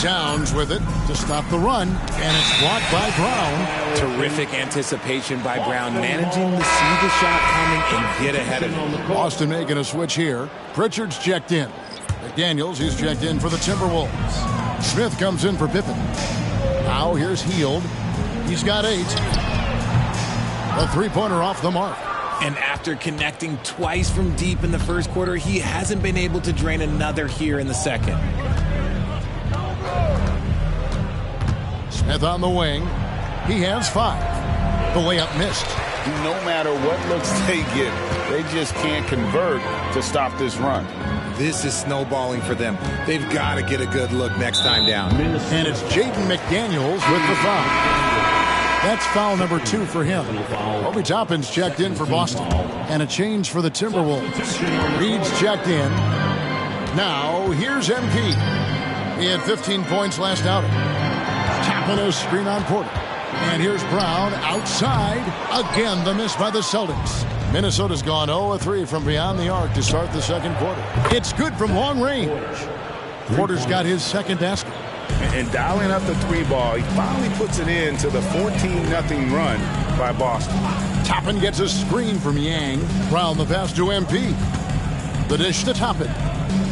Towns with it to stop the run, and it's blocked by Brown. Terrific anticipation by Brown, managing to see the shot coming and get ahead of it. Boston making a switch here. Pritchard's checked in. McDaniels, he's checked in for the Timberwolves. Smith comes in for Pippen. Now here's Hield. He's got 8. A 3-pointer off the mark. And after connecting twice from deep in the first quarter, he hasn't been able to drain another here in the second. Smith on the wing. He has 5. The layup missed. No matter what looks they get, they just can't convert to stop this run. This is snowballing for them. They've got to get a good look next time down. And it's Jaden McDaniels with the foul. That's foul number 2 for him. Obi Toppin's checked in for Boston. And a change for the Timberwolves. Reed's checked in. Now, here's MP. He had 15 points last outing. Tapping a screen on Porter. And here's Brown outside. Again, the miss by the Celtics. Minnesota's gone 0-3 from beyond the arc to start the second quarter. It's good from long range. Porter's got his second basket. And dialing up the 3 ball, he finally puts it in to the 14-0 run by Boston. Toppin gets a screen from Yang. Brown the pass to MP. The dish to Toppin.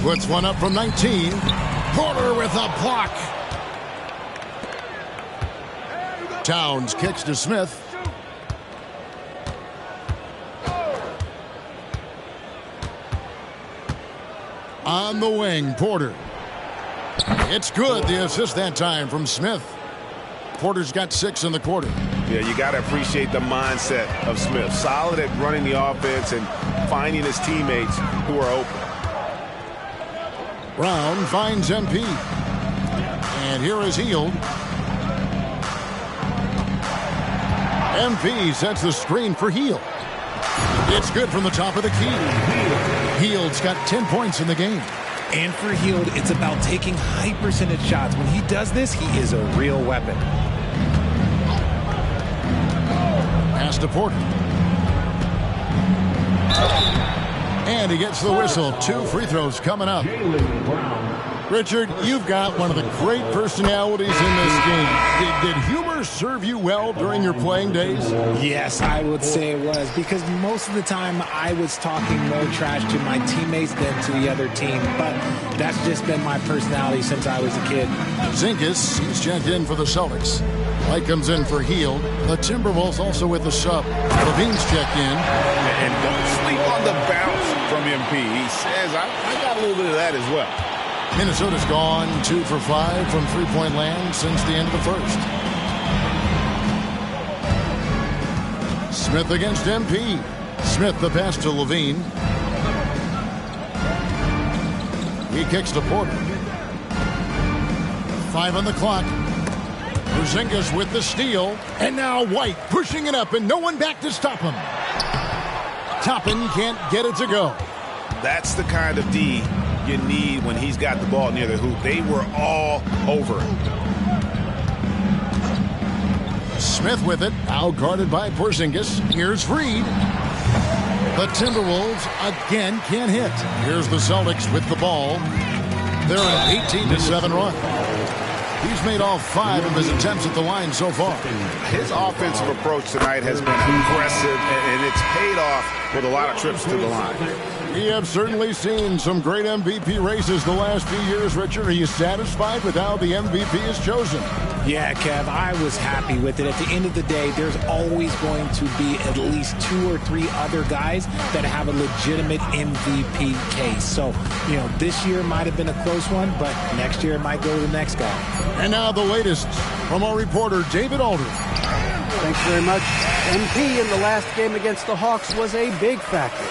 Puts one up from 19. Porter with a block. Towns kicks to Smith. On the wing, Porter. It's good. The assist that time from Smith. Porter's got 6 in the quarter. Yeah, you got to appreciate the mindset of Smith. Solid at running the offense and finding his teammates who are open. Brown finds MP. And here is Hield. MP sets the screen for Hield. It's good from the top of the key. Hield's got 10 points in the game. And for Hield, it's about taking high percentage shots. When he does this, he is a real weapon. Pass to Porter. And he gets the whistle. 2 free throws coming up. Jaylen Brown Richard, you've got one of the great personalities in this game. Did humor serve you well during your playing days? Yes, I would say it was, because most of the time I was talking more trash to my teammates than to the other team. But that's just been my personality since I was a kid. Zinkus, he's checked in for the Celtics. White comes in for Hield. The Timberwolves also with the sub. Levine's checked in. And don't sleep on the bounce from MP. He says, I got a little bit of that as well. Minnesota's gone 2 for 5 from three-point land since the end of the first. Smith against MP. Smith the pass to Levine. He kicks to Porter. 5 on the clock. Porzingis with the steal. And now White pushing it up and no one back to stop him. Toppin can't get it to go. That's the kind of D you need when he's got the ball near the hoop. They were all over it. Smith with it, out guarded by Porzingis. Here's Reed. The Timberwolves again can't hit. Here's the Celtics with the ball. They're an 18-7 run. He's made all 5 of his attempts at the line so far. His offensive approach tonight has been aggressive, and it's paid off with a lot of trips to the line. We have certainly seen some great MVP races the last few years, Richard. Are you satisfied with how the MVP is chosen? Yeah, Kev, I was happy with it. At the end of the day, there's always going to be at least 2 or 3 other guys that have a legitimate MVP case. So, this year might have been a close one, but next year it might go to the next guy. And now the latest from our reporter, David Aldridge. Thanks very much. MP in the last game against the Hawks was a big factor.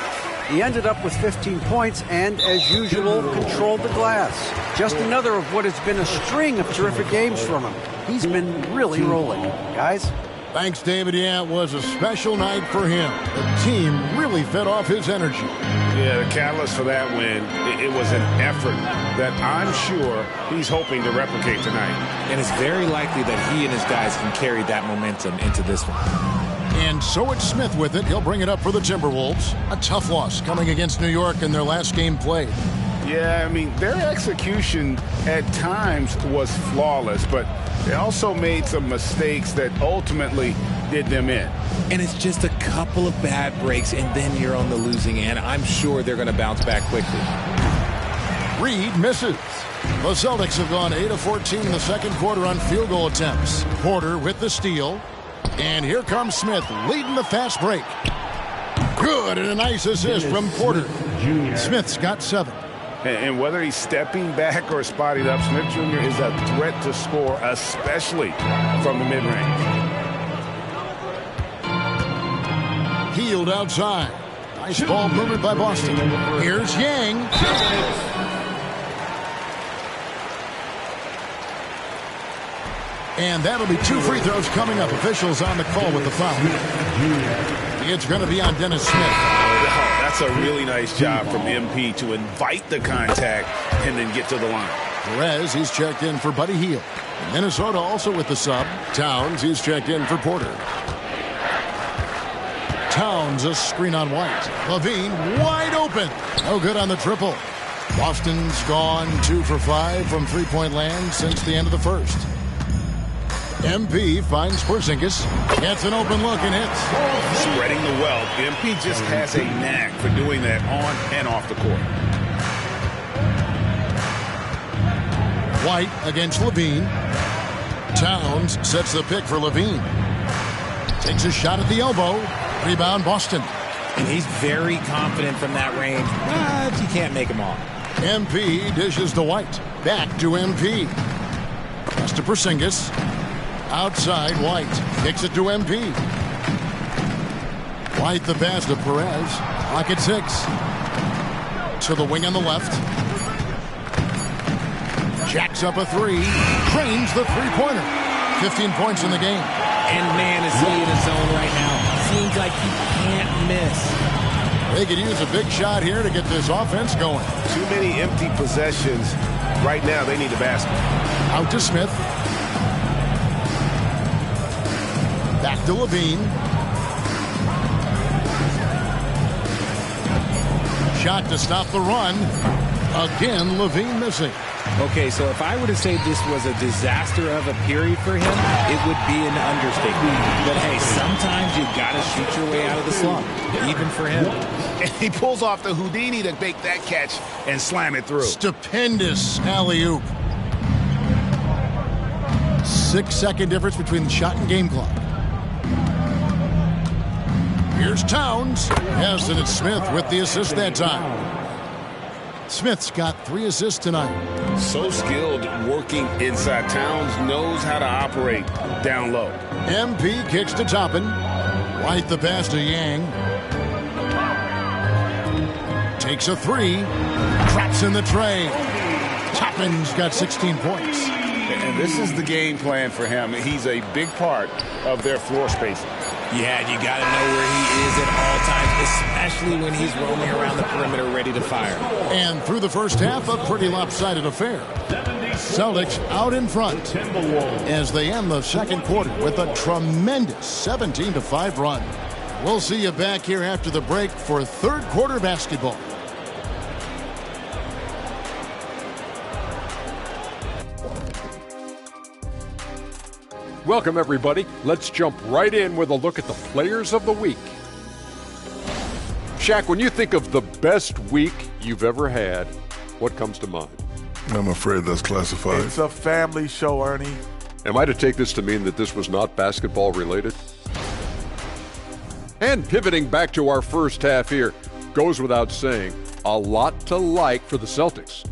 He ended up with 15 points and, as usual, controlled the glass. Just another of what has been a string of terrific games from him. He's been really rolling. Guys? Thanks, David. Yeah, it was a special night for him. The team really fed off his energy. Yeah, the catalyst for that win, it was an effort that I'm sure he's hoping to replicate tonight. And it's very likely that he and his guys can carry that momentum into this one. And so it's Smith with it. He'll bring it up for the Timberwolves. A tough loss coming against New York in their last game played. Yeah, I mean, their execution at times was flawless, but they also made some mistakes that ultimately did them in. And it's just a couple of bad breaks, and then you're on the losing end. I'm sure they're going to bounce back quickly. Reed misses. The Celtics have gone 8 of 14 in the second quarter on field goal attempts. Porter with the steal. And here comes Smith leading the fast break. Good, and a nice assist from Porter. Smith's got 7. And whether he's stepping back or spotting up, Smith Jr. is a threat to score, especially from the mid-range. Hield outside. Nice ball movement by Boston. Here's Yang. And that'll be 2 free throws coming up. Officials on the call with the foul. It's going to be on Dennis Smith. Oh, that's a really nice job from MP to invite the contact and then get to the line. Perez, he's checked in for Buddy Hield. Minnesota also with the sub. Towns, he's checked in for Porter. Towns, a screen on White. Levine, wide open. No good on the triple. Boston's gone 2 for 5 from three-point land since the end of the first. MP finds Porzingis, gets an open look and hits. Spreading the wealth. MP just has a knack for doing that on and off the court. White against Levine. Towns sets the pick for Levine. Takes a shot at the elbow. Rebound Boston. And he's very confident from that range, but you can't make him all. MP dishes to White. Back to MP. Pass to Porzingis. Outside, White kicks it to MP. White the pass to Perez. Clock at 6. To the wing on the left. Jacks up a 3. Drains the three-pointer. 15 points in the game. And man, is he in his zone right now. Seems like he can't miss. They could use a big shot here to get this offense going. Too many empty possessions. Right now, they need a basket. Out to Smith. Back to Levine. Shot to stop the run. Again, Levine missing. Okay, so if I were to say this was a disaster of a period for him, it would be an understatement. But hey, sometimes you got to shoot your way out of the slump, even for him. And he pulls off the Houdini to make that catch and slam it through. Stupendous alley-oop. 6-second difference between the shot and game clock. Here's Towns. Yes, and it's Smith with the assist that time. Smith's got 3 assists tonight. So skilled working inside. Towns knows how to operate down low. MP kicks to Toppin. White the pass to Yang. Takes a 3. Traps in the tray. Toppin's got 16 points. And this is the game plan for him. He's a big part of their floor spacing. Yeah, you got to know where he is at all times, especially when he's roaming around the perimeter ready to fire. And through the first half, a pretty lopsided affair. Celtics out in front as they end the second quarter with a tremendous 17-5 run. We'll see you back here after the break for third quarter basketball. Welcome, everybody. Let's jump right in with a look at the players of the week. Shaq, when you think of the best week you've ever had, what comes to mind? I'm afraid that's classified. It's a family show, Ernie. Am I to take this to mean that this was not basketball related? And pivoting back to our first half here, goes without saying, a lot to like for the Celtics.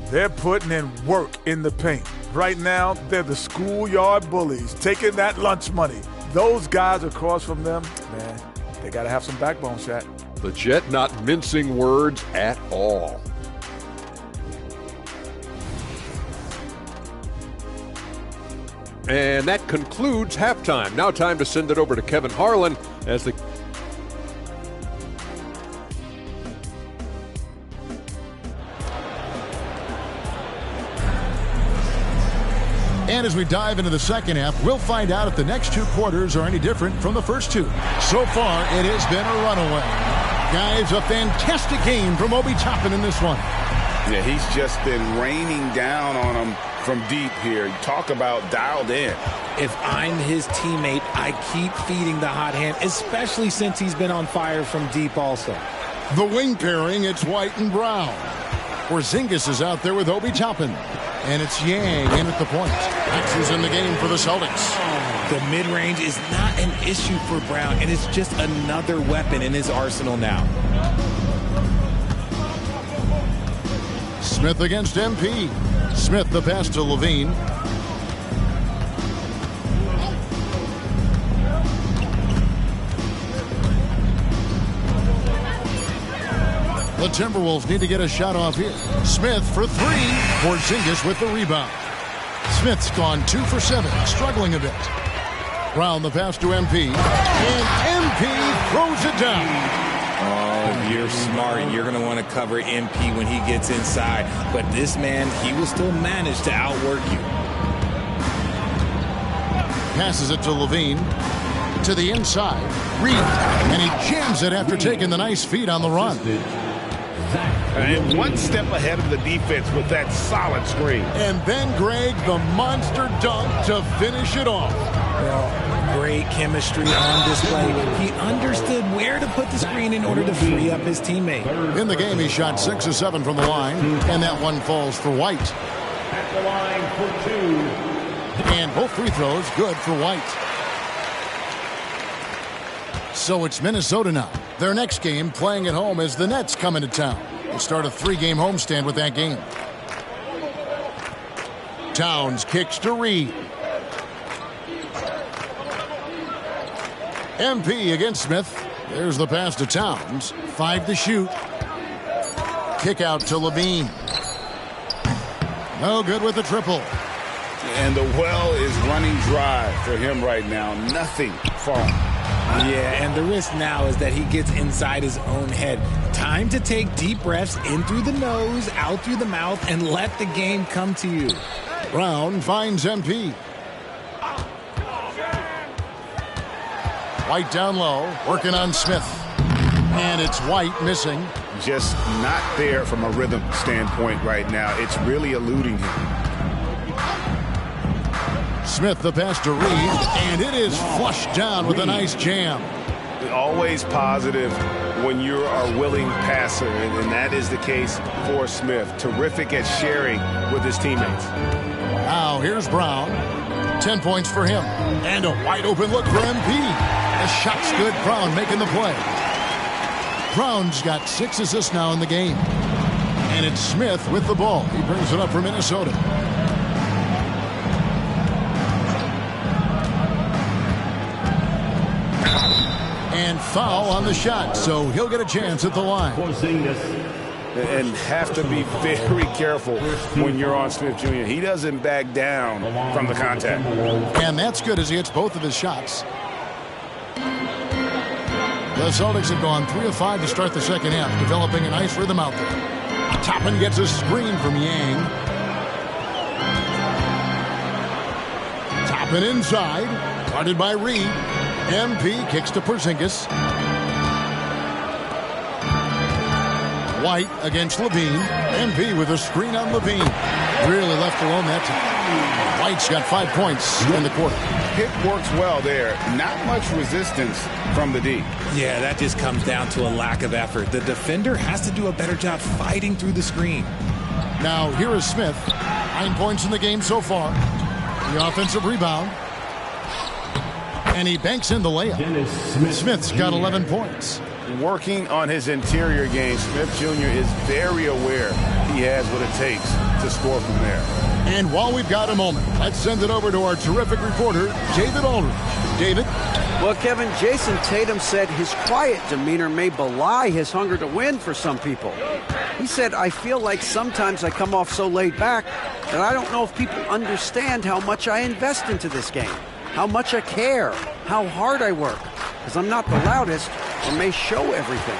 They're putting in work in the paint. Right now, they're the schoolyard bullies, taking that lunch money. Those guys across from them, man, they got to have some backbone, Shaq. The Jet not mincing words at all. And that concludes halftime. Now time to send it over to Kevin Harlan as the... And as we dive into the second half, we'll find out if the next 2 quarters are any different from the first 2. So far, it has been a runaway. Guys, a fantastic game from Obi Toppin in this one. Yeah, he's just been raining down on him from deep here. Talk about dialed in. If I'm his teammate, I keep feeding the hot hand, especially since he's been on fire from deep also. The wing pairing, it's White and Brown. Porzingis is out there with Obi Toppin. And it's Yang in at the point. Axel's in the game for the Celtics. The mid-range is not an issue for Brown. It is just another weapon in his arsenal now. Smith against MP. Smith the pass to Levine. The Timberwolves need to get a shot off here. Smith for 3. Porzingis with the rebound. Smith's gone 2 for 7, struggling a bit. Brown the pass to MP. And MP throws it down. Oh, you're smart. You're going to want to cover MP when he gets inside. But this man, he will still manage to outwork you. Passes it to Levine. To the inside. Reed. And he jams it after taking the nice feed on the run. And one step ahead of the defense with that solid screen. And then Greg, the monster dunk to finish it off. Well, great chemistry on display. He understood where to put the screen in order to free up his teammate. In the game, he shot 6 of 7 from the line, and that one falls for White. At the line for 2. And both free throws good for White. So it's Minnesota now. Their next game playing at home as the Nets come into town. We'll start a 3-game homestand with that game. Towns kicks to Reed. MP against Smith. There's the pass to Towns. 5 to shoot. Kick out to Levine. No good with the triple. And the well is running dry for him right now. Nothing falling. Yeah, and the risk now is that he gets inside his own head. Time to take deep breaths in through the nose, out through the mouth, and let the game come to you. Brown finds MP. White down low, working on Smith. And it's White missing. just not there from a rhythm standpoint right now. It's really eluding him. Smith the pass to Reed, and it is flushed down with a nice jam. Always positive when you're a willing passer, and that is the case for Smith. Terrific at sharing with his teammates. Now here's Brown. 10 points for him. And a wide open look for MP. The shot's good. Brown making the play. Brown's got 6 assists now in the game. And it's Smith with the ball. He brings it up for Minnesota. And foul on the shot, so he'll get a chance at the line. And have to be very careful when you're on Smith Jr. He doesn't back down from the contact. And that's good as he hits both of his shots. The Celtics have gone 3 of 5 to start the second half, developing a nice rhythm out there. Toppin gets a screen from Yang. Toppin inside, guarded by Reed. MP kicks to Porzingis. White against Levine. MP with a screen on Levine. Really left alone that time. White's got 5 points in the quarter. Pick works well there. Not much resistance from the D. Yeah, that just comes down to a lack of effort. The defender has to do a better job fighting through the screen. Now here is Smith. 9 points in the game so far. The offensive rebound. And he banks in the layup. Smith's got 11 points. Working on his interior game, Smith Jr. is very aware he has what it takes to score from there. And while we've got a moment, let's send it over to our terrific reporter, David Aldridge. David? Well, Kevin, Jason Tatum said his quiet demeanor may belie his hunger to win for some people. He said, I feel like sometimes I come off so laid back that I don't know if people understand how much I invest into this game, how much I care, how hard I work, because I'm not the loudest or may show everything.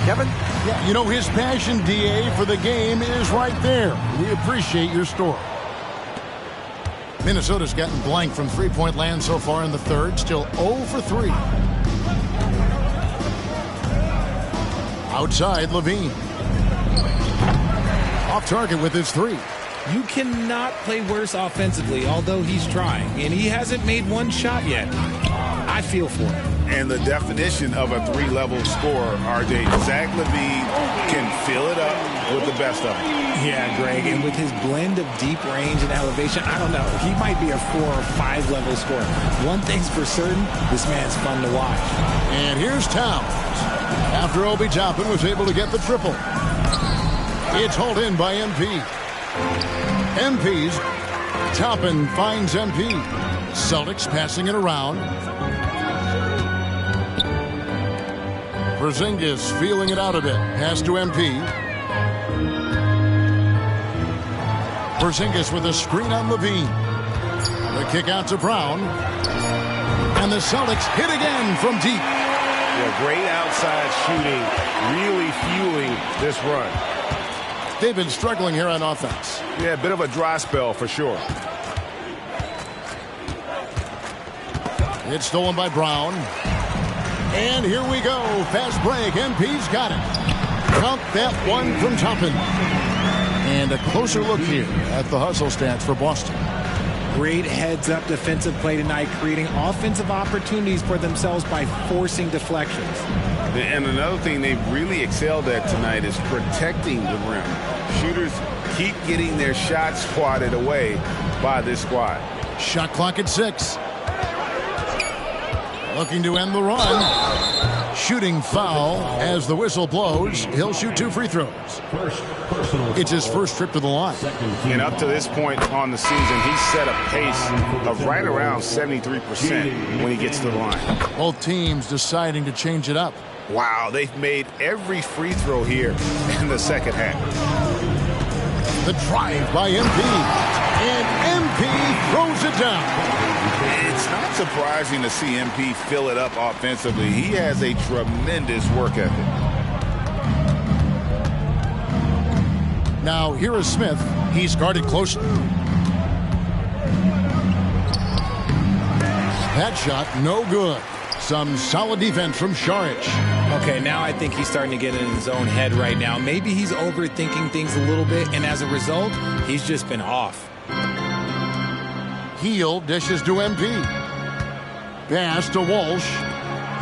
Kevin? Yeah, you know, his passion, DA, for the game is right there. We appreciate your story. Minnesota's gotten blank from three-point land so far in the third, still 0 for 3. Outside, Levine. Off target with his 3. You cannot play worse offensively, although he's trying, and he hasn't made one shot yet. I feel for him. And the definition of a 3-level scorer, RJ, Zach LaVine can fill it up with the best of them. Yeah, Greg, and with his blend of deep range and elevation, I don't know, he might be a 4 or 5 level scorer. One thing's for certain, this man's fun to watch. And here's Towns. After Obi Toppin was able to get the triple. It's hauled in by MP. MP's Toppin finds MP. Celtics passing it around. Porzingis feeling it out a bit. Pass to MP. Porzingis with a screen on Levine. The kick out to Brown. And the Celtics hit again from deep. Yeah, great outside shooting, really fueling this run. They've been struggling here on offense. Yeah, a bit of a dry spell for sure. It's stolen by Brown. And here we go. Fast break. MP's got it. Count that one from Toppin. And a closer look here at the hustle stats for Boston. Great heads-up defensive play tonight, creating offensive opportunities for themselves by forcing deflections. And another thing they've really excelled at tonight is protecting the rim. Shooters keep getting their shots swatted away by this squad. Shot clock at 6. Looking to end the run. Shooting foul as the whistle blows. He'll shoot 2 free throws. It's his first trip to the line. And up to this point on the season, he's set a pace of right around 73% when he gets to the line. Both teams deciding to change it up. Wow, they've made every free throw here in the second half. The drive by MP. And MP throws it down. It's not surprising to see MP fill it up offensively. He has a tremendous work ethic. Now, here is Smith. He's guarded closely. That shot, no good. Some solid defense from Saric. Okay, now I think he's starting to get in his own head right now. Maybe he's overthinking things a little bit, and as a result, he's just been off. Heel dishes to MP. Pass to Walsh.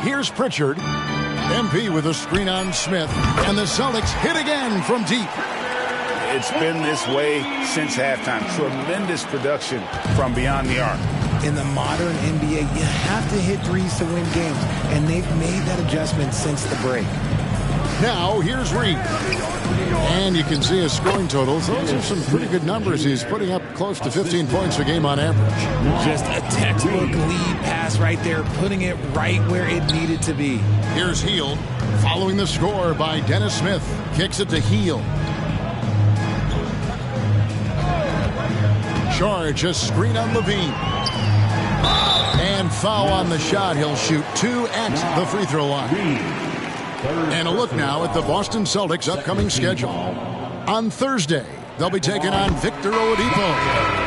Here's Pritchard. MP with a screen on Smith. And the Celtics hit again from deep. It's been this way since halftime. Tremendous production from beyond the arc. In the modern NBA, you have to hit threes to win games, and they've made that adjustment since the break. Now, here's Reed. And you can see his scoring totals. Those are some pretty good numbers. He's putting up close to 15 points a game on average. Just a textbook lead pass right there, putting it right where it needed to be. Here's Hield, following the score by Dennis Smith. Kicks it to Hield. Charge a screen on Levine. And foul on the shot. He'll shoot 2 at the free throw line. And a look now at the Boston Celtics' upcoming schedule. On Thursday, they'll be taking on Victor Oladipo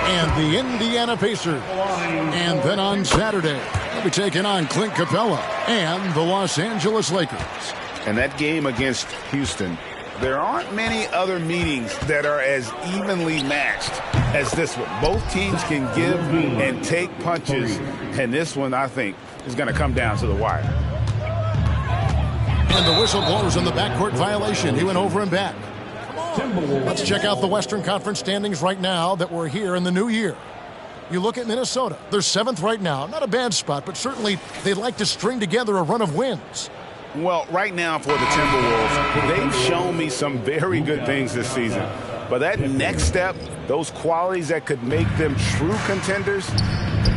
and the Indiana Pacers. And then on Saturday, they'll be taking on Clint Capella and the Los Angeles Lakers. And that game against Houston, there aren't many other meetings that are as evenly matched as this one. Both teams can give and take punches, and this one, I think, is going to come down to the wire. And the whistle blows on the backcourt violation. He went over and back. Let's check out the Western Conference standings right now that we're here in the new year. You look at Minnesota. They're 7th right now. Not a bad spot, but certainly they'd like to string together a run of wins. Well, right now for the Timberwolves, they've shown me some very good things this season. But that next step, those qualities that could make them true contenders,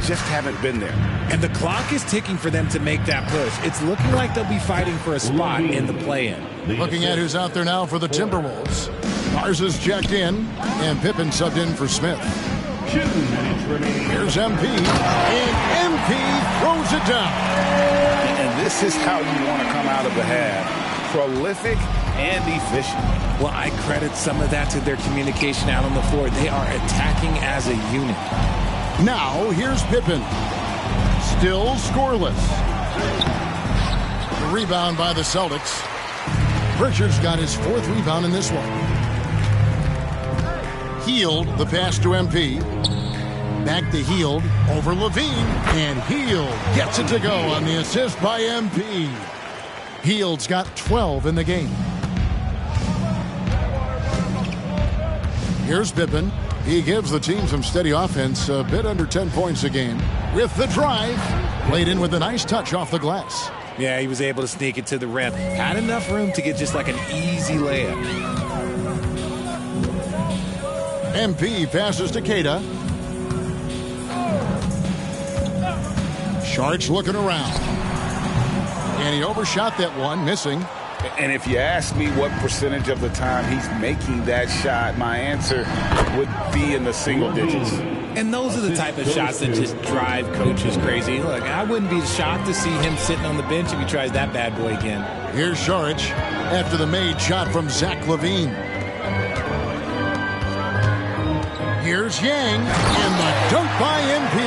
just haven't been there. And the clock is ticking for them to make that push. It's looking like they'll be fighting for a spot in the play-in. Looking at who's out there now for the Timberwolves. Garza's checked in, and Pippen subbed in for Smith. Here's MP, and MP throws it down. And this is how you want to come out of the half. Prolific and efficient. Well, I credit some of that to their communication out on the floor. They are attacking as a unit. Now, here's Pippen. Still scoreless. The rebound by the Celtics. Pritchard's got his 4th rebound in this one. Hield, the pass to MP. Back to Hield, over Levine. And Hield gets it to go on the assist by MP. Hield's got 12 in the game. Here's Pippen. He gives the team some steady offense, a bit under 10 points a game. With the drive, laid in with a nice touch off the glass. Yeah, he was able to sneak it to the rim. Had enough room to get just like an easy layup. MP passes to Keita. Saric looking around. And he overshot that one, missing. And if you ask me what percentage of the time he's making that shot, my answer would be in the single digits. And those are the type of shots that just drive coaches crazy. Look, I wouldn't be shocked to see him sitting on the bench if he tries that bad boy again. Here's Saric after the made shot from Zach LaVine. Here's Yang and the dunk by MP.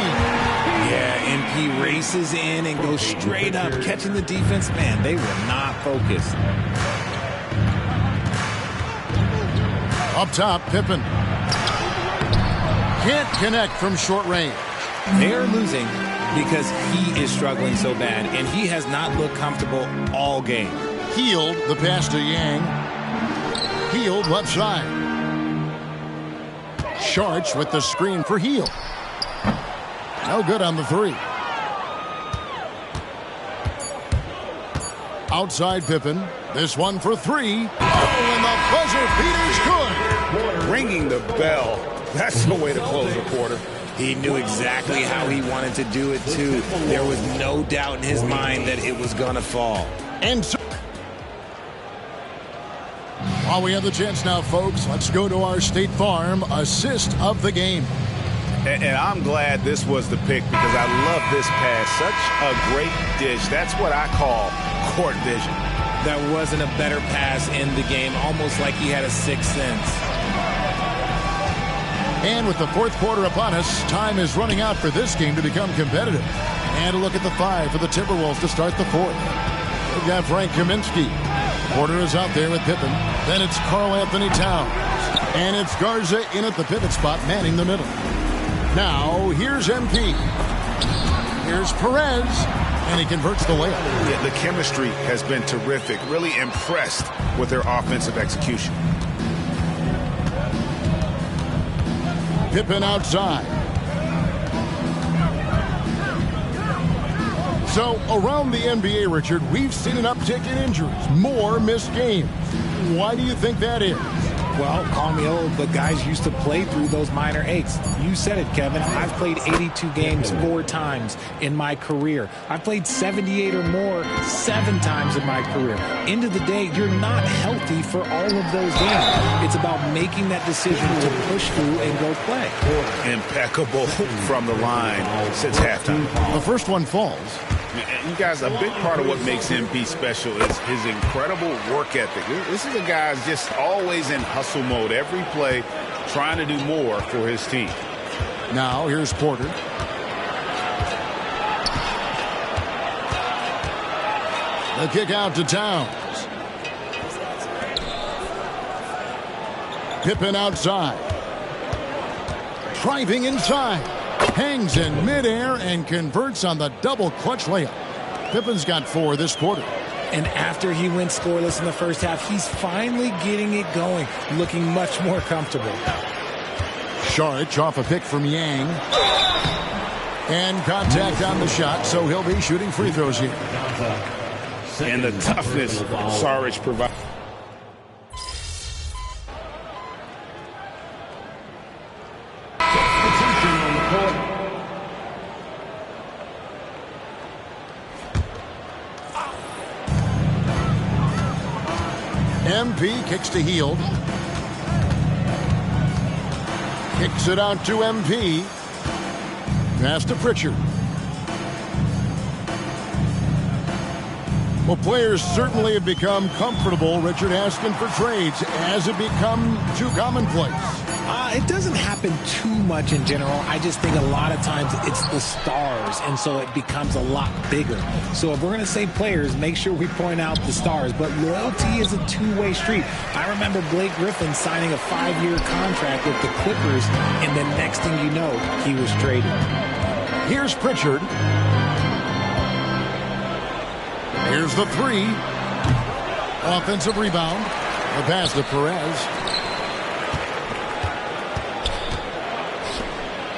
Yeah, MP races in and goes straight up, catching the defense. Man, they were not focused. Up top, Pippen. Can't connect from short range. They're losing because he is struggling so bad, and he has not looked comfortable all game. Hield, the pass to Yang. Hield left side. Saric with the screen for Hield. No good on the 3. Outside Pippen. This one for 3. Oh, and the buzzer beater's good. Ringing the bell. That's the way to close a quarter. He knew exactly how he wanted to do it, too. There was no doubt in his mind that it was going to fall. And so, while we have the chance now, folks, let's go to our State Farm assist of the game. And I'm glad this was the pick because I love this pass. Such a great dish. That's what I call court vision. There wasn't a better pass in the game, almost like he had a sixth sense. And with the 4th quarter upon us, time is running out for this game to become competitive. And a look at the 5 for the Timberwolves to start the 4th. They've got Frank Kaminsky. Porter is out there with Pippen. Then it's Karl Anthony Towns. And it's Garza in at the pivot spot, manning the middle. Now, here's MP. Here's Perez. And he converts the layup. Yeah, the chemistry has been terrific. Really impressed with their offensive execution. Pippen outside. So, around the NBA, Richard, we've seen an uptick in injuries. More missed games. Why do you think that is? Well, call me old, but guys used to play through those minor aches. You said it, Kevin. I've played 82 games 4 times in my career. I've played 78 or more 7 times in my career. End of the day, you're not healthy for all of those games. It's about making that decision to push through and go play. Impeccable from the line since halftime. The first one falls. You guys, a big part of what makes MP special is his incredible work ethic. This is a guy just always in hustle mode. Every play trying to do more for his team. Now, here's Porter. The kick out to Towns. Pippen outside. Driving inside. Hangs in midair and converts on the double clutch layup. Pippen's got 4 this quarter. And after he went scoreless in the first half, he's finally getting it going, looking much more comfortable. Saric off a pick from Yang. And contact on the shot, so he'll be shooting free throws here. And the toughness Saric provides. MP kicks to Hield. Kicks it out to MP. Pass to Pritchard. Well, players certainly have become comfortable, Richard, asking for trades. Has it become too commonplace? It doesn't happen too much in general. I just think a lot of times it's the stars, and so it becomes a lot bigger. So if we're going to say players, make sure we point out the stars. But loyalty is a two-way street. I remember Blake Griffin signing a 5-year contract with the Clippers, and the next thing you know, he was traded. Here's Pritchard. Here's the 3. Offensive rebound. The pass to Perez.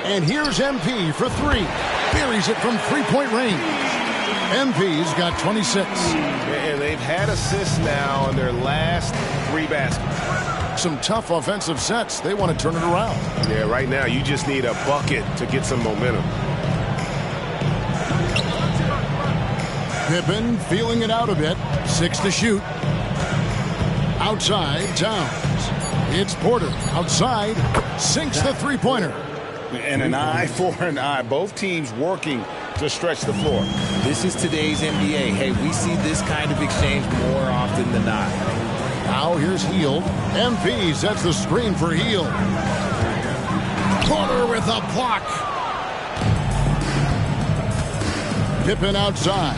And here's MP for 3. Buries it from 3-point range. MP's got 26. And they've had assists now in their last 3 baskets. Some tough offensive sets. They want to turn it around. Yeah, right now you just need a bucket to get some momentum. Pippen feeling it out a bit. 6 to shoot. Outside, Towns. It's Porter. Outside. Sinks the 3-pointer. And an eye for an eye. Both teams working to stretch the floor. This is today's NBA. Hey, we see this kind of exchange more often than not. Now here's Hield. MP sets the screen for Hield. Porter with a block. Pippen outside.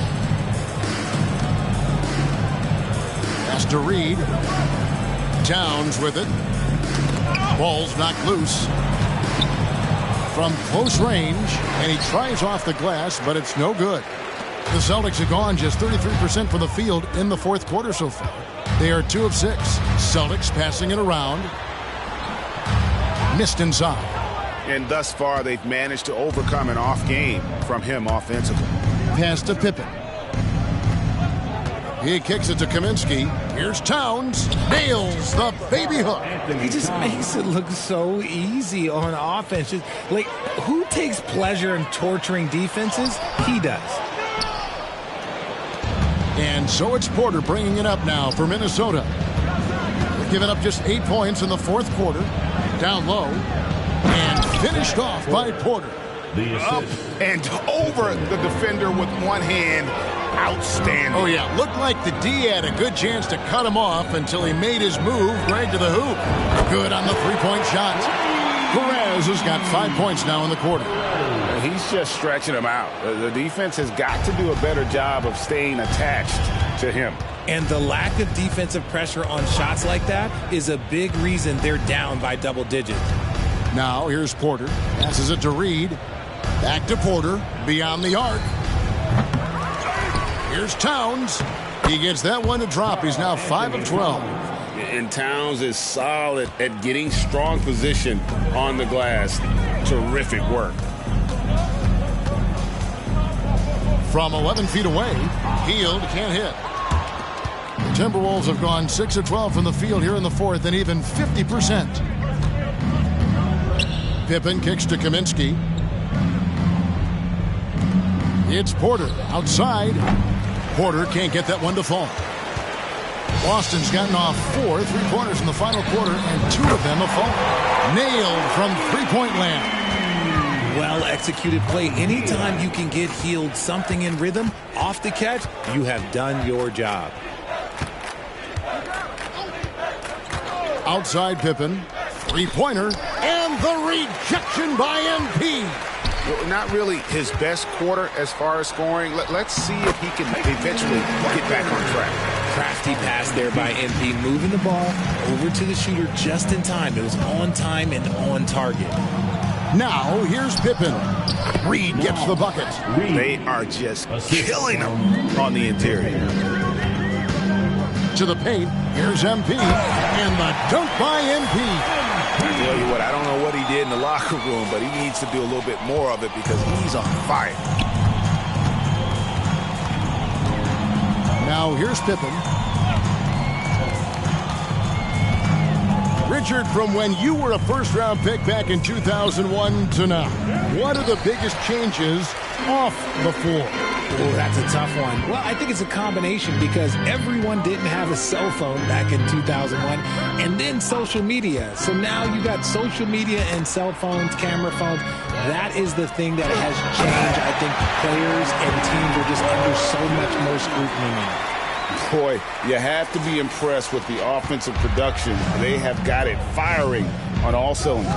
Pass to Reed. Towns with it. Ball's knocked loose from close range, and he tries off the glass, but it's no good. The Celtics have gone just 33% from the field in the 4th quarter so far. They are 2 of 6. Celtics passing it around. Missed inside. And thus far, they've managed to overcome an off game from him offensively. Pass to Pippen. He kicks it to Kaminsky. Here's Towns. Nails the baby hook. He just makes it look so easy on offense. Just, like, who takes pleasure in torturing defenses? He does. And so it's Porter bringing it up now for Minnesota. They've given up just 8 points in the 4th quarter. Down low. And finished off by Porter. Up and over the defender with one hand. Outstanding. Oh, yeah. Looked like the D had a good chance to cut him off until he made his move right to the hoop. Good on the 3-point shot. Perez has got 5 points now in the quarter. He's just stretching him out. The defense has got to do a better job of staying attached to him. And the lack of defensive pressure on shots like that is a big reason they're down by double digits. Now here's Porter. Passes it to Reed. Back to Porter. Beyond the arc. Here's Towns. He gets that one to drop. He's now 5 of 12. And Towns is solid at getting strong position on the glass. Terrific work. From 11 feet away, Hield can't hit. The Timberwolves have gone 6 of 12 from the field here in the fourth and even 50%. Pippen kicks to Kaminsky. It's Porter outside. Porter can't get that one to fall. Boston's gotten off 4 3-pointers in the final quarter, and 2 of them have fallen. Nailed from three-point land. Well-executed play. Anytime you can get Hield something in rhythm off the catch, you have done your job. Outside Pippen. Three-pointer. And the rejection by MP. Not really his best quarter as far as scoring. Let's see if he can eventually get back on track. Crafty pass there by MP, moving the ball over to the shooter just in time. It was on time and on target. Now here's Pippen. Reed gets the bucket. They are just killing him on the interior. To the paint. Here's MP. And the dunk by MP. I tell you what, I don't know what he did in the locker room, but he needs to do a little bit more of it because he's on fire. Now here's Pippen. Richard, from when you were a first-round pick back in 2001 to now, what are the biggest changes off the floor? Oh, that's a tough one. Well, I think it's a combination because everyone didn't have a cell phone back in 2001 and then social media. So now you got social media and cell phones, camera phones. That is the thing that has changed. I think players and teams are just under so much more scrutiny now. Boy, you have to be impressed with the offensive production. They have got it firing on all cylinders.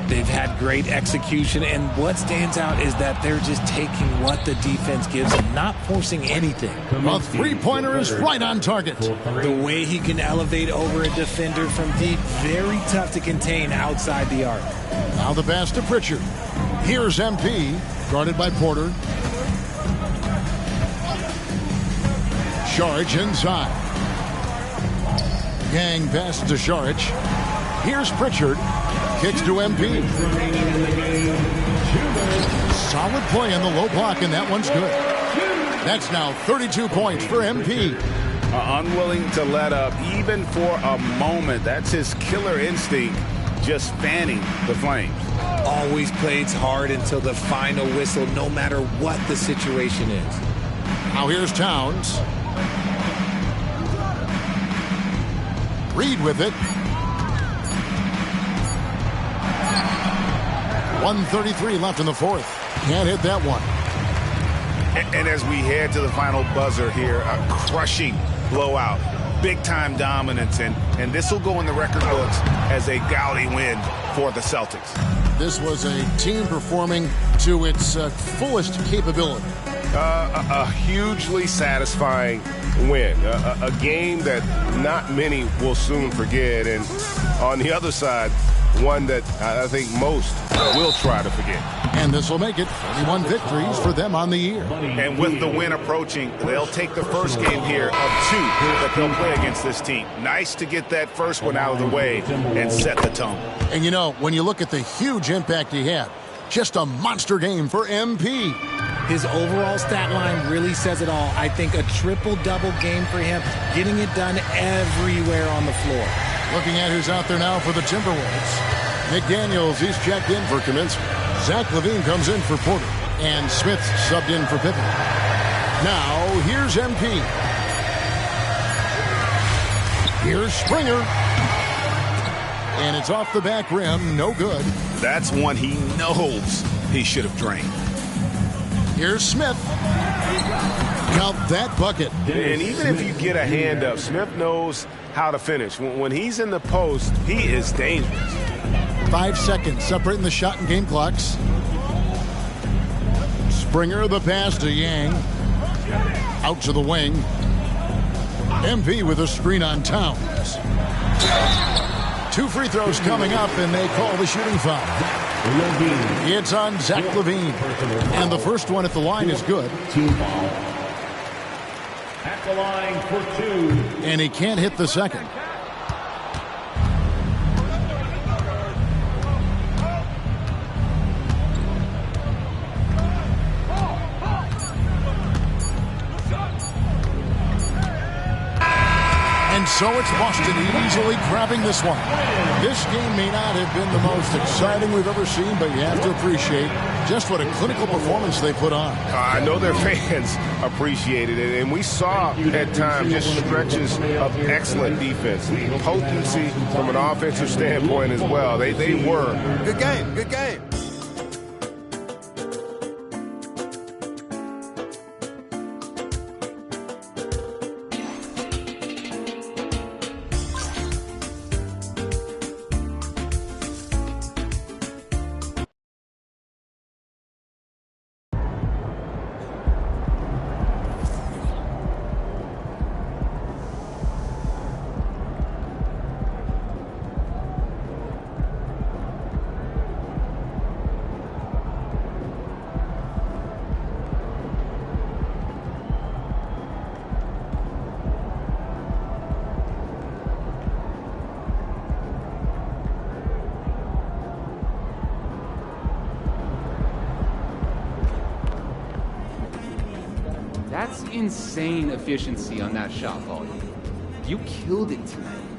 They've had great execution, and what stands out is that they're just taking what the defense gives them, not forcing anything. A three-pointer is right on target. The way he can elevate over a defender from deep, very tough to contain outside the arc. Now the pass to Pritchard. Here's MP, guarded by Porter. Saric inside. Gang pass to Saric. Here's Pritchard. Kicks to MP. Solid play in the low block, and that one's good. That's now 32 points for MP. Unwilling to let up, even for a moment. That's his killer instinct, just fanning the flames. Always plays hard until the final whistle, no matter what the situation is. Now here's Towns. Reed with it. 1:33 left in the fourth. Can't hit that one. And as we head to the final buzzer here, a crushing blowout. Big-time dominance, and this will go in the record books as a gaudy win for the Celtics. This was a team performing to its fullest capability. A hugely satisfying win. A game that not many will soon forget. And on the other side, one that I think most will try to forget. And this will make it 31 victories for them on the year. And with the win approaching, they'll take the first game here of 2 that they'll play against this team. Nice to get that first one out of the way and set the tone. And you know, when you look at the huge impact he had, just a monster game for MP. His overall stat line really says it all. I think a triple-double game for him, getting it done everywhere on the floor. Looking at who's out there now for the Timberwolves. McDaniels, he's checked in for Kaminsky. Zach LaVine comes in for Porter. And Smith subbed in for Pippen. Now, here's MP. Here's Springer. And it's off the back rim, no good. That's one he knows he should have drained. Here's Smith. Count that bucket. And even if you get a hand up, Smith knows how to finish. When he's in the post, he is dangerous. 5 seconds separating the shot and game clocks. Springer, the pass to Yang. Out to the wing. MP with a screen on Towns. 2 free throws coming up, and they call the shooting foul. It's on Zach LaVine. And the first one at the line is good. Team foul. At the line for 2. And he can't hit the second. And so it's Boston easily grabbing this one. This game may not have been the most exciting we've ever seen, but you have to appreciate just what a clinical performance they put on. I know their fans appreciated it, and we saw at times just stretches of excellent defense, potency from an offensive standpoint as well. They were. Good game, good game. That's insane efficiency on that shot volume. You killed it tonight.